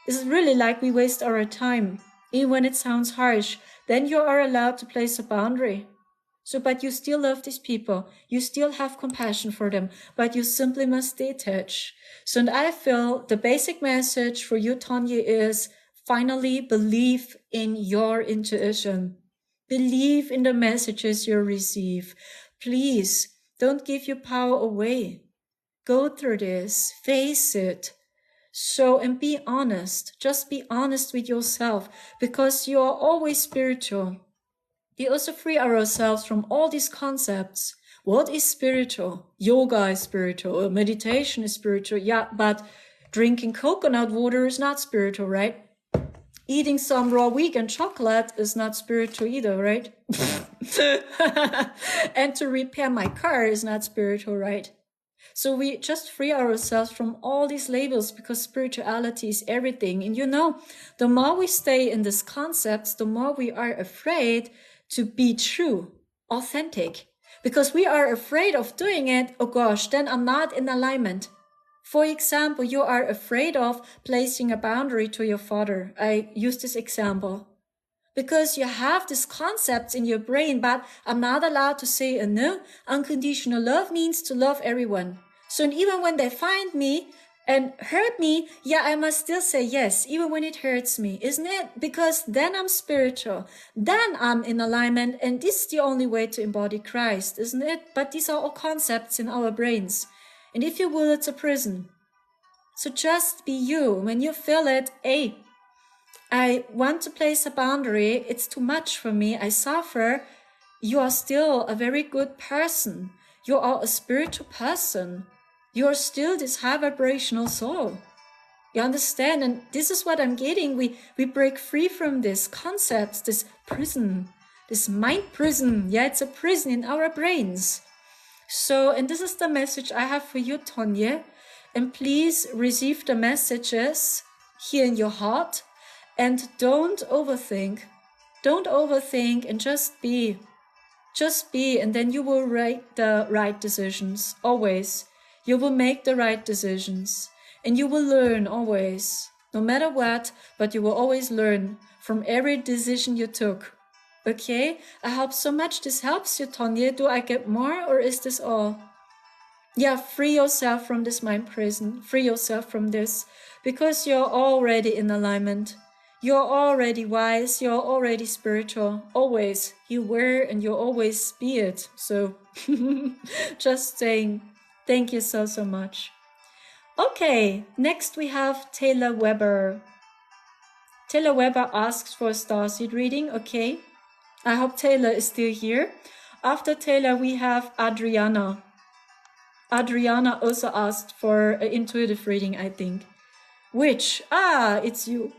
It's really like we waste our time. Even when it sounds harsh, then you are allowed to place a boundary. So, but you still love these people. You still have compassion for them, but you simply must detach. So, and I feel the basic message for you, Tanya, is finally believe in your intuition. Believe in the messages you receive. Please don't give your power away. Go through this, face it. So, and be honest. Just be honest with yourself because you are always spiritual. We also free ourselves from all these concepts. What is spiritual? Yoga is spiritual. Meditation is spiritual. Yeah, but drinking coconut water is not spiritual, right? Eating some raw vegan chocolate is not spiritual either, right? And to repair my car is not spiritual, right? So we just free ourselves from all these labels because spirituality is everything. And you know, the more we stay in these concepts, the more we are afraid to be true, authentic. Because we are afraid of doing it, oh gosh, then I'm not in alignment. For example, you are afraid of placing a boundary to your father. I use this example. Because you have these concepts in your brain, but I'm not allowed to say a no. Unconditional love means to love everyone. So even when they find me and hurt me, yeah, I must still say yes, even when it hurts me, isn't it? Because then I'm spiritual, then I'm in alignment, and this is the only way to embody Christ, isn't it? But these are all concepts in our brains. And if you will, it's a prison. So just be you. When you feel it, hey, I want to place a boundary. It's too much for me. I suffer. You are still a very good person. You are a spiritual person. You are still this high vibrational soul. You understand? And this is what I'm getting. We break free from this concept, this prison, this mind prison. Yeah, it's a prison in our brains. So, and this is the message I have for you, Tonje. And please receive the messages here in your heart. And don't overthink. Don't overthink and just be. Just be, and then you will make the right decisions, always. You will make the right decisions. And you will learn always, no matter what, but you will always learn from every decision you took. Okay? I hope so much this helps you, Tonje. Do I get more, or is this all? Yeah, free yourself from this mind prison. Free yourself from this, because you're already in alignment. You're already wise, you're already spiritual, always. You were and you'll always be it. So, just saying, thank you so, so much. Okay, next we have Taylor Weber. Taylor Weber asks for a starseed reading, okay. I hope Taylor is still here. After Taylor, we have Adriana. Adriana also asked for an intuitive reading, I think. Which? Ah, it's you.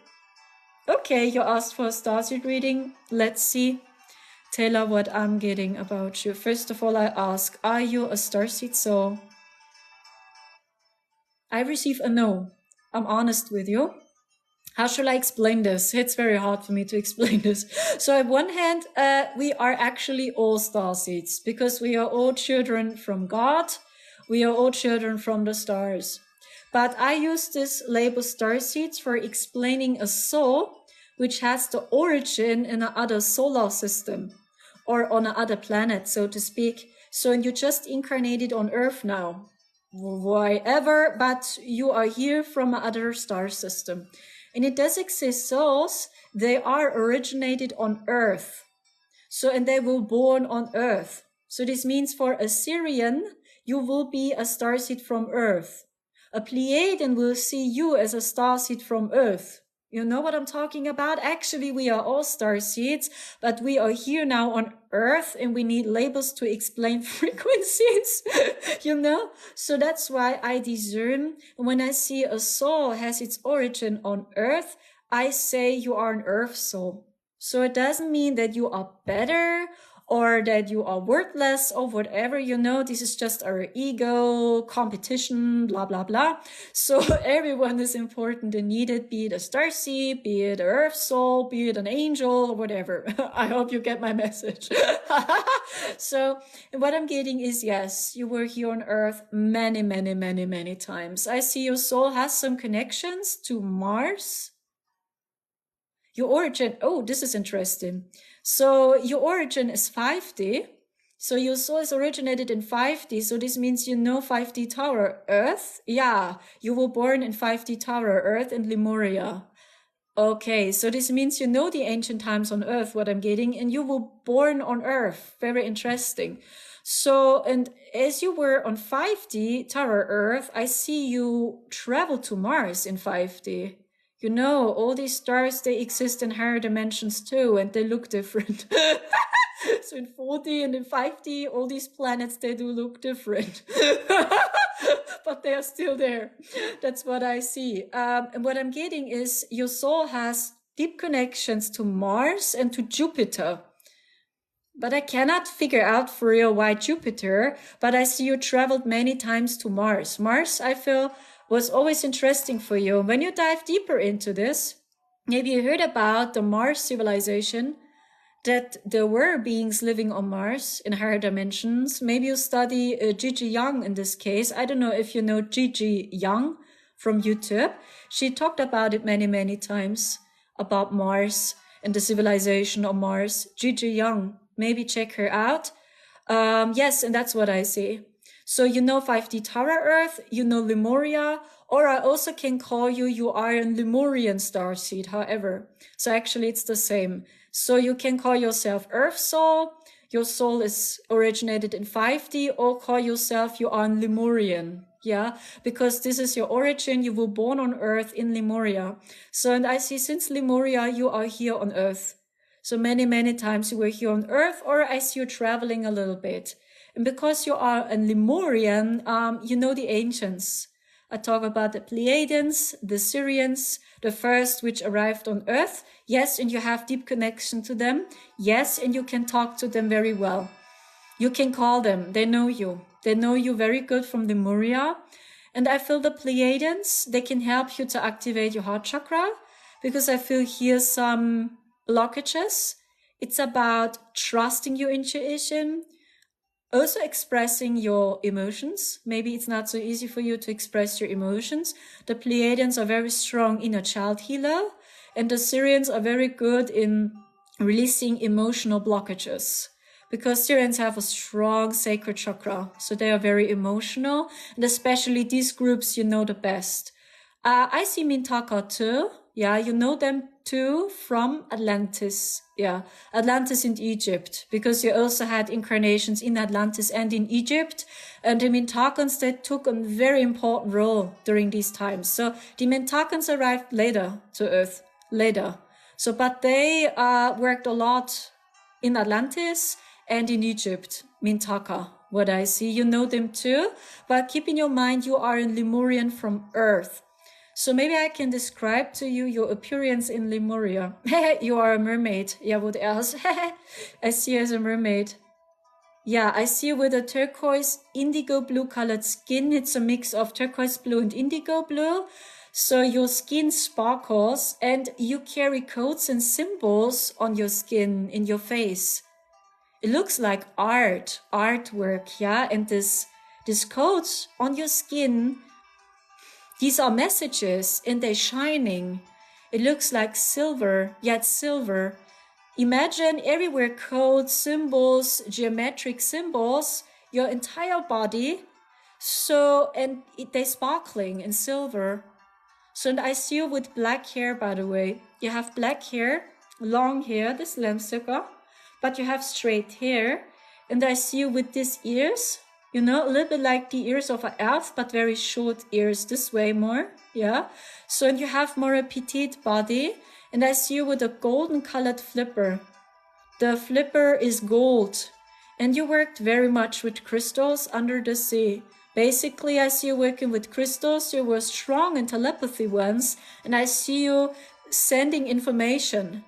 Okay, you asked for a starseed reading. Let's see, Taylor, what I'm getting about you. First of all, I ask, are you a starseed soul? I receive a no. I'm honest with you. How shall I explain this? It's very hard for me to explain this. So on one hand, we are actually all starseeds because we are all children from God. We are all children from the stars. But I use this label starseeds for explaining a soul which has the origin in another solar system, or on another planet, so to speak. So, and you just incarnated on Earth now, wherever, but you are here from another star system. And it does exist souls, they are originated on Earth. So, and they were born on Earth. So this means for a Syrian, you will be a starseed from Earth. A Pleiadian will see you as a starseed from Earth. You know what I'm talking about? Actually, we are all starseeds, but we are here now on Earth and we need labels to explain frequencies, you know? So that's why I discern. When I see a soul has its origin on Earth, I say you are an Earth soul. So it doesn't mean that you are better or that you are worthless or whatever, you know, this is just our ego, competition, blah, blah, blah. So everyone is important and needed, be it a starseed, be it an earth soul, be it an angel or whatever. I hope you get my message. So what I'm getting is, yes, you were here on earth many, many, many, many times. I see your soul has some connections to Mars. Your origin, oh, this is interesting. So your origin is 5D. So your soul is originated in 5D. So this means you know 5D Tower, Earth. Yeah, you were born in 5D Tower, Earth and Lemuria. Okay, so this means you know the ancient times on Earth, what I'm getting, and you were born on Earth. Very interesting. So, and as you were on 5D Tower, Earth, I see you travel to Mars in 5D. You know, all these stars, they exist in higher dimensions too, and they look different. So in 4D and in 5D, all these planets, they do look different. But they are still there. That's what I see. And what I'm getting is your soul has deep connections to Mars and to Jupiter. But I cannot figure out for real why Jupiter, but I see you traveled many times to Mars. Mars, I feel, was always interesting for you. When you dive deeper into this, maybe you heard about the Mars civilization, that there were beings living on Mars in higher dimensions. Maybe you study Gigi Young in this case. I don't know if you know Gigi Young from YouTube. She talked about it many, many times, about Mars and the civilization on Mars. Gigi Young, maybe check her out. Yes, and that's what I see. So you know 5D Tower Earth, you know Lemuria, or I also can call you, you are a Lemurian starseed, however. So actually it's the same. So you can call yourself Earth Soul, your soul is originated in 5D, or call yourself you are a Lemurian. Yeah, because this is your origin, you were born on Earth in Lemuria. So, and I see since Lemuria, you are here on Earth. So many, many times you were here on Earth, or I see you traveling a little bit. And because you are a Lemurian, you know the ancients. I talk about the Pleiadians, the Syrians, the first which arrived on Earth. Yes, and you have deep connection to them. Yes, and you can talk to them very well. You can call them. They know you. They know you very good from Lemuria. And I feel the Pleiadians, they can help you to activate your heart chakra, because I feel here some blockages. It's about trusting your intuition, also expressing your emotions. Maybe it's not so easy for you to express your emotions. The Pleiadians are very strong inner child healer, and the Syrians are very good in releasing emotional blockages, because Syrians have a strong sacred chakra. So they are very emotional, and especially these groups you know the best. I see Mintaka too. Yeah, you know them too from Atlantis. Yeah, Atlantis in Egypt, because you also had incarnations in Atlantis and in Egypt. And the Mintakans, they took a very important role during these times. So the Mintakans arrived later to Earth, later. So, but they worked a lot in Atlantis and in Egypt, Mintaka, what I see. You know them too, but keep in your mind you are a Lemurian from Earth. So maybe I can describe to you your appearance in Lemuria. You are a mermaid. Yeah, what else? I see you as a mermaid. Yeah, I see you with a turquoise indigo blue colored skin. It's a mix of turquoise blue and indigo blue. So your skin sparkles and you carry codes and symbols on your skin, in your face. It looks like artwork, yeah? And this codes on your skin, these are messages and they're shining. It looks like silver, yet silver. imagine everywhere codes, symbols, geometric symbols, your entire body. So, and they're sparkling in silver. So, and I see you with black hair, by the way. You have black hair, long hair, this lamsucker, but you have straight hair. And I see you with these ears, you know, a little bit like the ears of an elf, but very short ears, this way more, yeah. So, and you have more a petite body. And I see you with a golden colored flipper. The flipper is gold. And you worked very much with crystals under the sea. Basically, I see you working with crystals. You were strong in telepathy once. And I see you sending information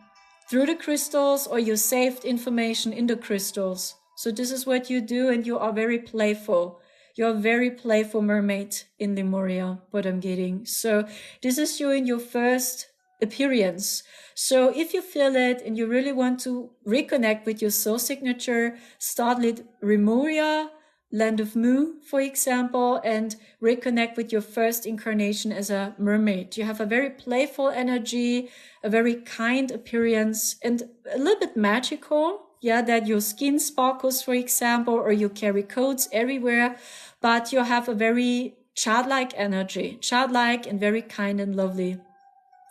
through the crystals, or you saved information in the crystals. So this is what you do, and you are very playful. You're a very playful mermaid in Lemuria, what I'm getting. So this is you in your first appearance. So if you feel it and you really want to reconnect with your soul signature, start with Lemuria, Land of Mu, for example, and reconnect with your first incarnation as a mermaid. You have a very playful energy, a very kind appearance, and a little bit magical. Yeah, that your skin sparkles, for example, or you carry codes everywhere, but you have a very childlike energy, childlike and very kind and lovely.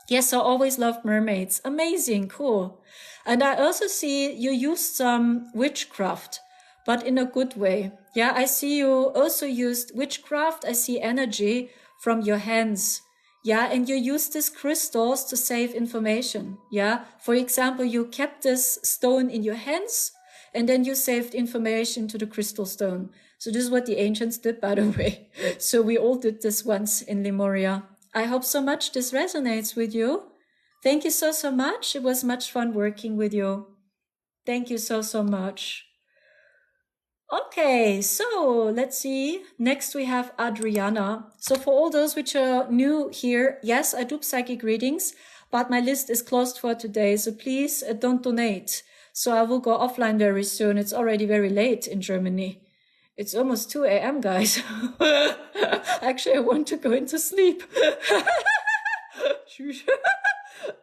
Yes, I always loved mermaids. Amazing, cool. And I also see you use some witchcraft, but in a good way. Yeah, I see you also used witchcraft. I see energy from your hands. Yeah, and you use these crystals to save information. Yeah, for example, you kept this stone in your hands and then you saved information to the crystal stone. So this is what the ancients did, by the way. So we all did this once in Lemuria. I hope so much this resonates with you. Thank you so, so much. It was much fun working with you. Thank you so, so much. Okay, so let's see. Next we have Adriana. So for all those which are new here, yes, I do psychic readings, but my list is closed for today. So please don't donate. So I will go offline very soon. It's already very late in Germany. It's almost 2 a.m., guys. Actually, I want to go into sleep.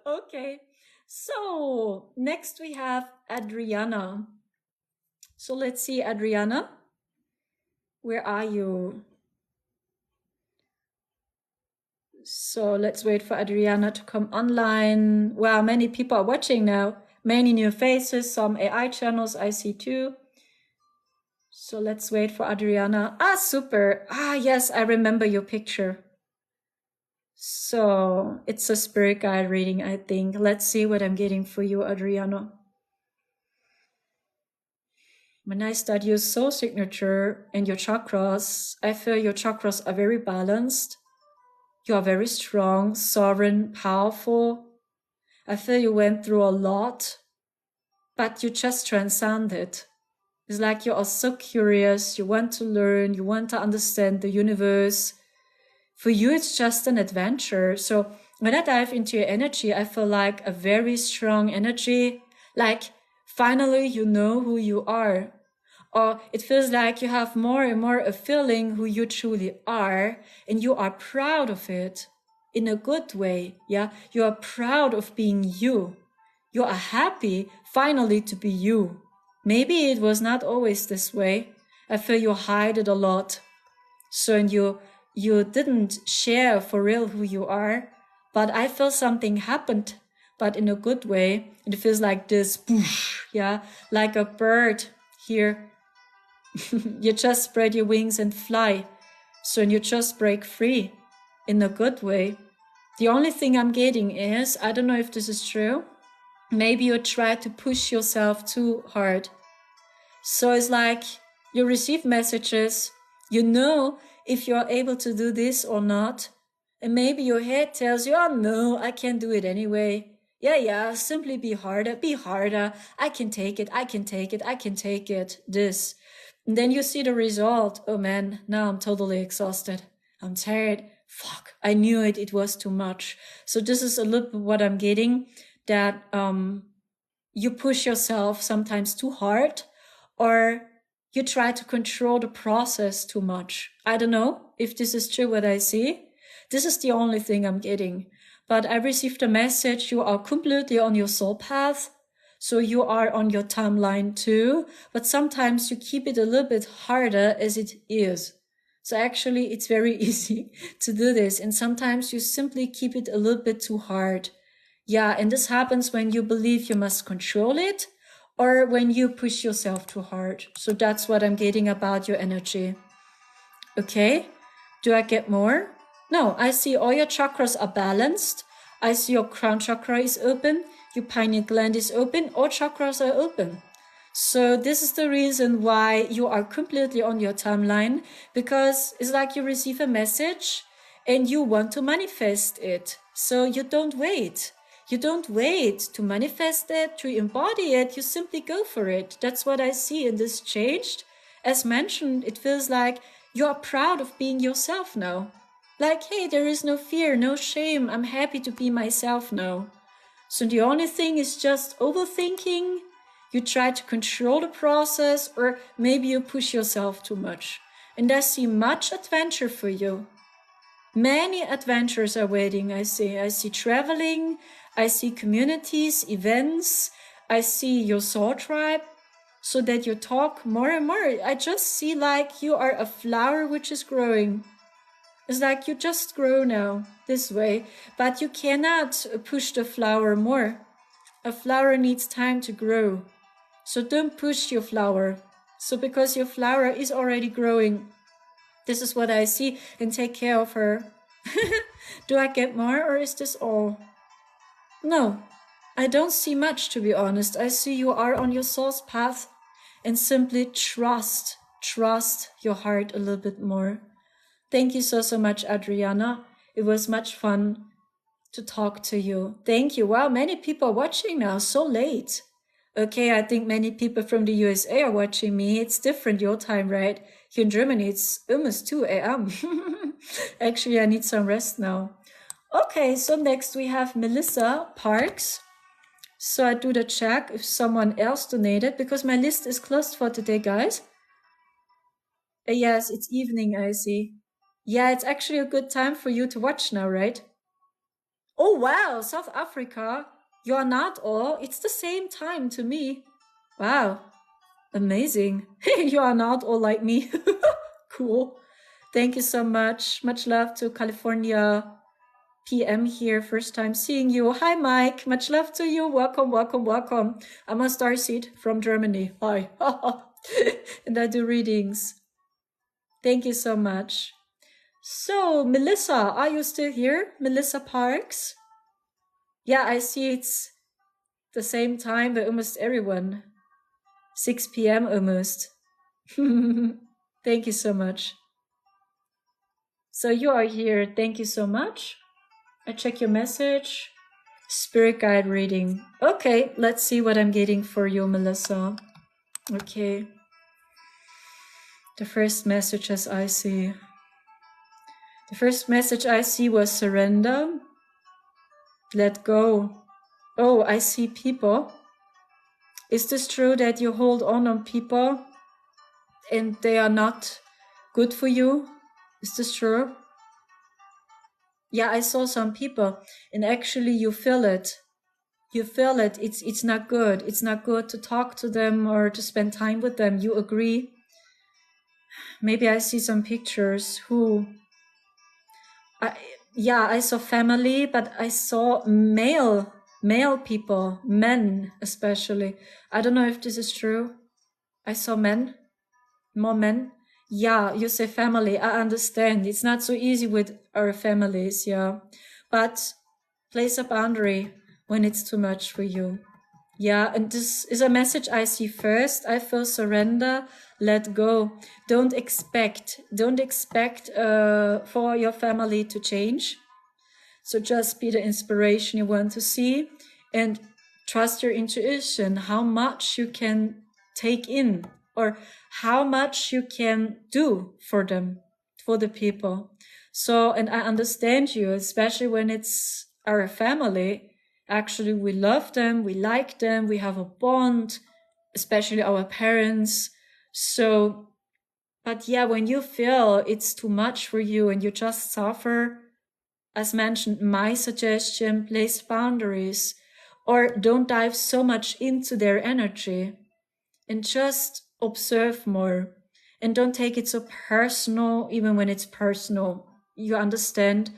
Okay, so next we have Adriana. So let's see, Adriana, where are you? So let's wait for Adriana to come online. Wow, many people are watching now. Many new faces, some AI channels I see too. So let's wait for Adriana. Ah, super. Ah, yes, I remember your picture. So it's a spirit guide reading, I think. Let's see what I'm getting for you, Adriana. When I study your soul signature and your chakras, I feel your chakras are very balanced. You are very strong, sovereign, powerful. I feel you went through a lot, but you just transcended. It's like you are so curious, you want to learn, you want to understand the universe. For you, it's just an adventure. So when I dive into your energy, I feel like a very strong energy, like finally you know who you are. Or it feels like you have more and more a feeling who you truly are, and you are proud of it in a good way. Yeah, you are proud of being you. You are happy finally to be you. Maybe it was not always this way. I feel you hide it a lot. So and you didn't share for real who you are, but I feel something happened, but in a good way. It feels like this, yeah, like a bird here. You just spread your wings and fly. So you just break free in a good way. The only thing I'm getting is, I don't know if this is true, maybe you try to push yourself too hard. So it's like you receive messages, you know if you're able to do this or not. And maybe your head tells you, oh no, I can't do it anyway. Yeah, simply be harder. I can take it. This. And then you see the result. Oh man, now I'm totally exhausted. I'm tired. Fuck, I knew it. It was too much. So this is a little bit what I'm getting, that you push yourself sometimes too hard, or you try to control the process too much. I don't know if this is true what I see. This is the only thing I'm getting. But I received a message, you are completely on your soul path. So you are on your timeline too, but sometimes you keep it a little bit harder as it is. So actually it's very easy to do this. And sometimes you simply keep it a little bit too hard. Yeah, and this happens when you believe you must control it or when you push yourself too hard. So that's what I'm getting about your energy. Okay, do I get more? No, I see all your chakras are balanced. I see your crown chakra is open, your pineal gland is open, all chakras are open. So this is the reason why you are completely on your timeline, because it's like you receive a message and you want to manifest it. So you don't wait. You don't wait to manifest it, to embody it. You simply go for it. That's what I see in this changed. As mentioned, it feels like you are proud of being yourself now. Like, hey, there is no fear, no shame. I'm happy to be myself now. So the only thing is just overthinking. You try to control the process, or maybe you push yourself too much. And I see much adventure for you. Many adventures are waiting, I see. I see traveling, I see communities, events, I see your soul tribe, so that you talk more and more. I just see like you are a flower which is growing. It's like you just grow now, this way, but you cannot push the flower more. A flower needs time to grow. So don't push your flower. So because your flower is already growing, this is what I see, and take care of her. Do I get more, or is this all? No, I don't see much, to be honest. I see you are on your soul's path, and simply trust your heart a little bit more. Thank you so much, Adriana. It was much fun to talk to you. Thank you. Wow, many people are watching now, so late. Okay, I think many people from the USA are watching me. It's different your time, right? Here in Germany, it's almost 2 a.m. Actually, I need some rest now. Okay, so next we have Melissa Parks. So I do the check if someone else donated, because my list is closed for today, guys. Yes, it's evening, I see. Yeah, it's actually a good time for you to watch now, right? Oh, wow, South Africa. You are not all. It's the same time to me. Wow, amazing. You are not all like me. Cool. Thank you so much. Much love to California PM here. First time seeing you. Hi, Mike. Much love to you. Welcome, welcome, welcome. I'm a Starseed from Germany. Hi. And I do readings. Thank you so much. So, Melissa, are you still here? Melissa Parks? Yeah, I see it's the same time for almost everyone. 6 p.m. almost. Thank you so much. So you are here. Thank you so much. I check your message. Spirit guide reading. Okay, let's see what I'm getting for you, Melissa. Okay. The first messages I see. The first message I see was surrender. Let go. Oh, I see people. Is this true that you hold on people and they are not good for you? Is this true? Yeah, I saw some people and actually you feel it. You feel it. It's not good. It's not good to talk to them or to spend time with them. You agree? Maybe I see some pictures I saw family, but I saw male people, men especially. I don't know if this is true. I saw men, more men. Yeah, you say family. I understand. It's not so easy with our families, yeah. But place a boundary when it's too much for you. Yeah, and this is a message I see first. I feel surrender, let go. Don't expect for your family to change. So just be the inspiration you want to see and trust your intuition, how much you can take in or how much you can do for them, for the people. So, and I understand you, especially when it's our family. Actually, we love them, we like them, we have a bond, especially our parents. So, but yeah, when you feel it's too much for you and you just suffer, as mentioned, my suggestion, place boundaries or don't dive so much into their energy, and just observe more, and don't take it so personal, even when it's personal. You understand?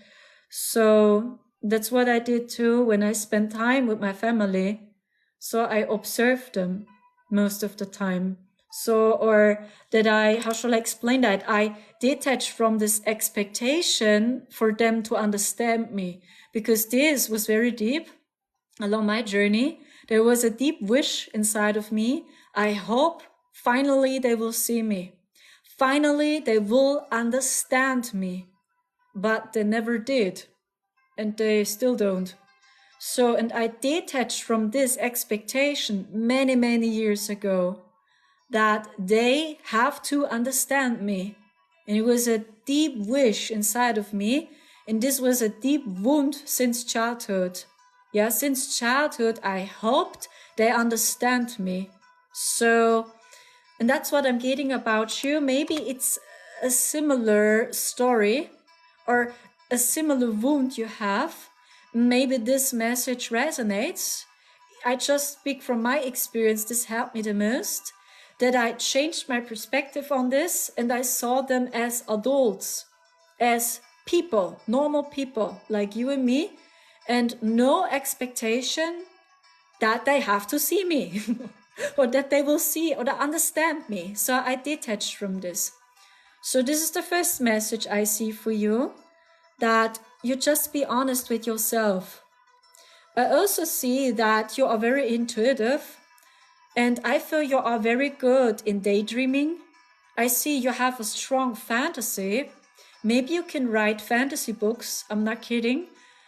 So that's what I did too when I spent time with my family. So I observed them most of the time. So, or that how shall I explain that? I detached from this expectation for them to understand me, because this was very deep along my journey. There was a deep wish inside of me. I hope finally they will see me. Finally, they will understand me. But they never did. And they still don't. So, and I detached from this expectation many, many years ago, that they have to understand me. And it was a deep wish inside of me. And this was a deep wound since childhood. Yeah, since childhood, I hoped they understand me. So, and that's what I'm getting about you. Maybe it's a similar story or a similar wound you have. Maybe this message resonates. I just speak from my experience. This helped me the most, that I changed my perspective on this, and I saw them as adults, as people, normal people like you and me, and no expectation that they have to see me or that they will see or understand me. So I detached from this. So this is the first message I see for you, that you just be honest with yourself. I also see that you are very intuitive, and I feel you are very good in daydreaming. I see you have a strong fantasy. Maybe you can write fantasy books. I'm not kidding.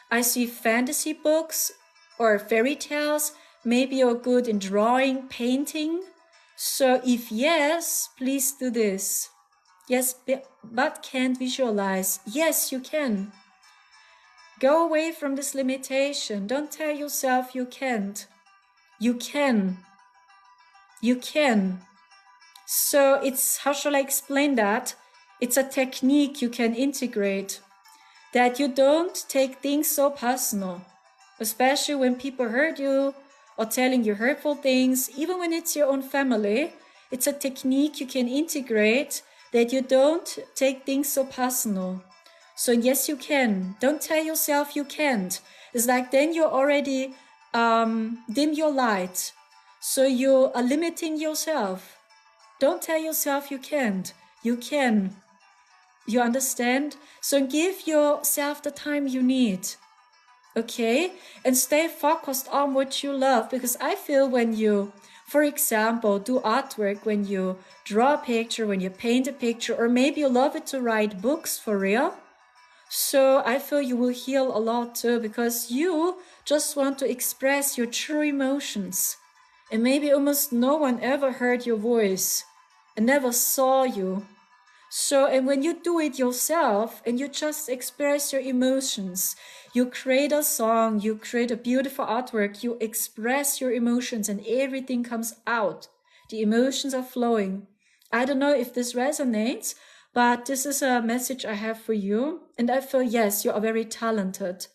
I see fantasy books or fairy tales. Maybe you're good in drawing, painting. So if yes, please do this. Yes, but can't visualize. Yes, you can. Go away from this limitation. Don't tell yourself you can't. You can. You can. So it's, how shall I explain that? It's a technique you can integrate, that you don't take things so personal, especially when people hurt you or telling you hurtful things, even when it's your own family. It's a technique you can integrate, that you don't take things so personal. So yes, you can. Don't tell yourself you can't. It's like then you already dim your light. So you are limiting yourself. Don't tell yourself you can't. You can. You understand? So give yourself the time you need. Okay? And stay focused on what you love. Because I feel when you, for example, do artwork, when you draw a picture, when you paint a picture, or maybe you love it to write books for real. So I feel you will heal a lot too, because you just want to express your true emotions. And maybe almost no one ever heard your voice and never saw you. So, and when you do it yourself and you just express your emotions, you create a song, you create a beautiful artwork, you express your emotions and everything comes out. The emotions are flowing. I don't know if this resonates, but this is a message I have for you. And I feel, yes, you are very talented.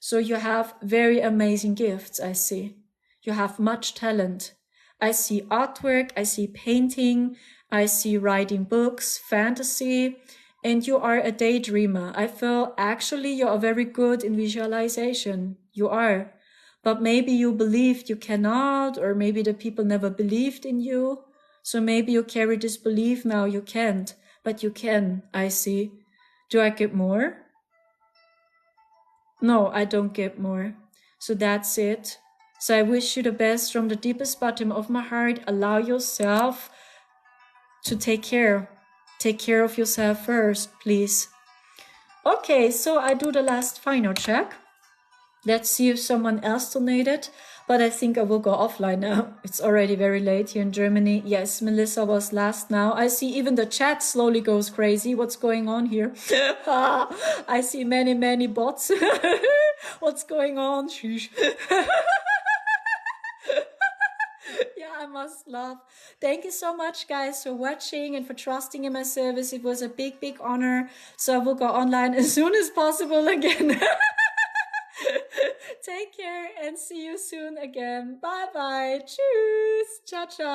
So you have very amazing gifts, I see. You have much talent. I see artwork, I see painting, I see writing books, fantasy, and you are a daydreamer. I feel actually you are very good in visualization. You are. But maybe you believed you cannot, or maybe the people never believed in you. So maybe you carry this belief now you can't, but you can, I see. Do I get more? No, I don't get more. So that's it. So I wish you the best from the deepest bottom of my heart. Allow yourself to take care. Take care of yourself first, please. Okay, so I do the last final check. Let's see if someone else donated. But I think I will go offline now. It's already very late here in Germany. Yes, Melissa was last now. I see even the chat slowly goes crazy. What's going on here? I see many, many bots. What's going on? Sheesh. Yeah, I must laugh. Thank you so much, guys, for watching and for trusting in my service. It was a big, big honor. So I will go online as soon as possible again. Take care and see you soon again. Bye bye. Tschüss. Ciao, ciao.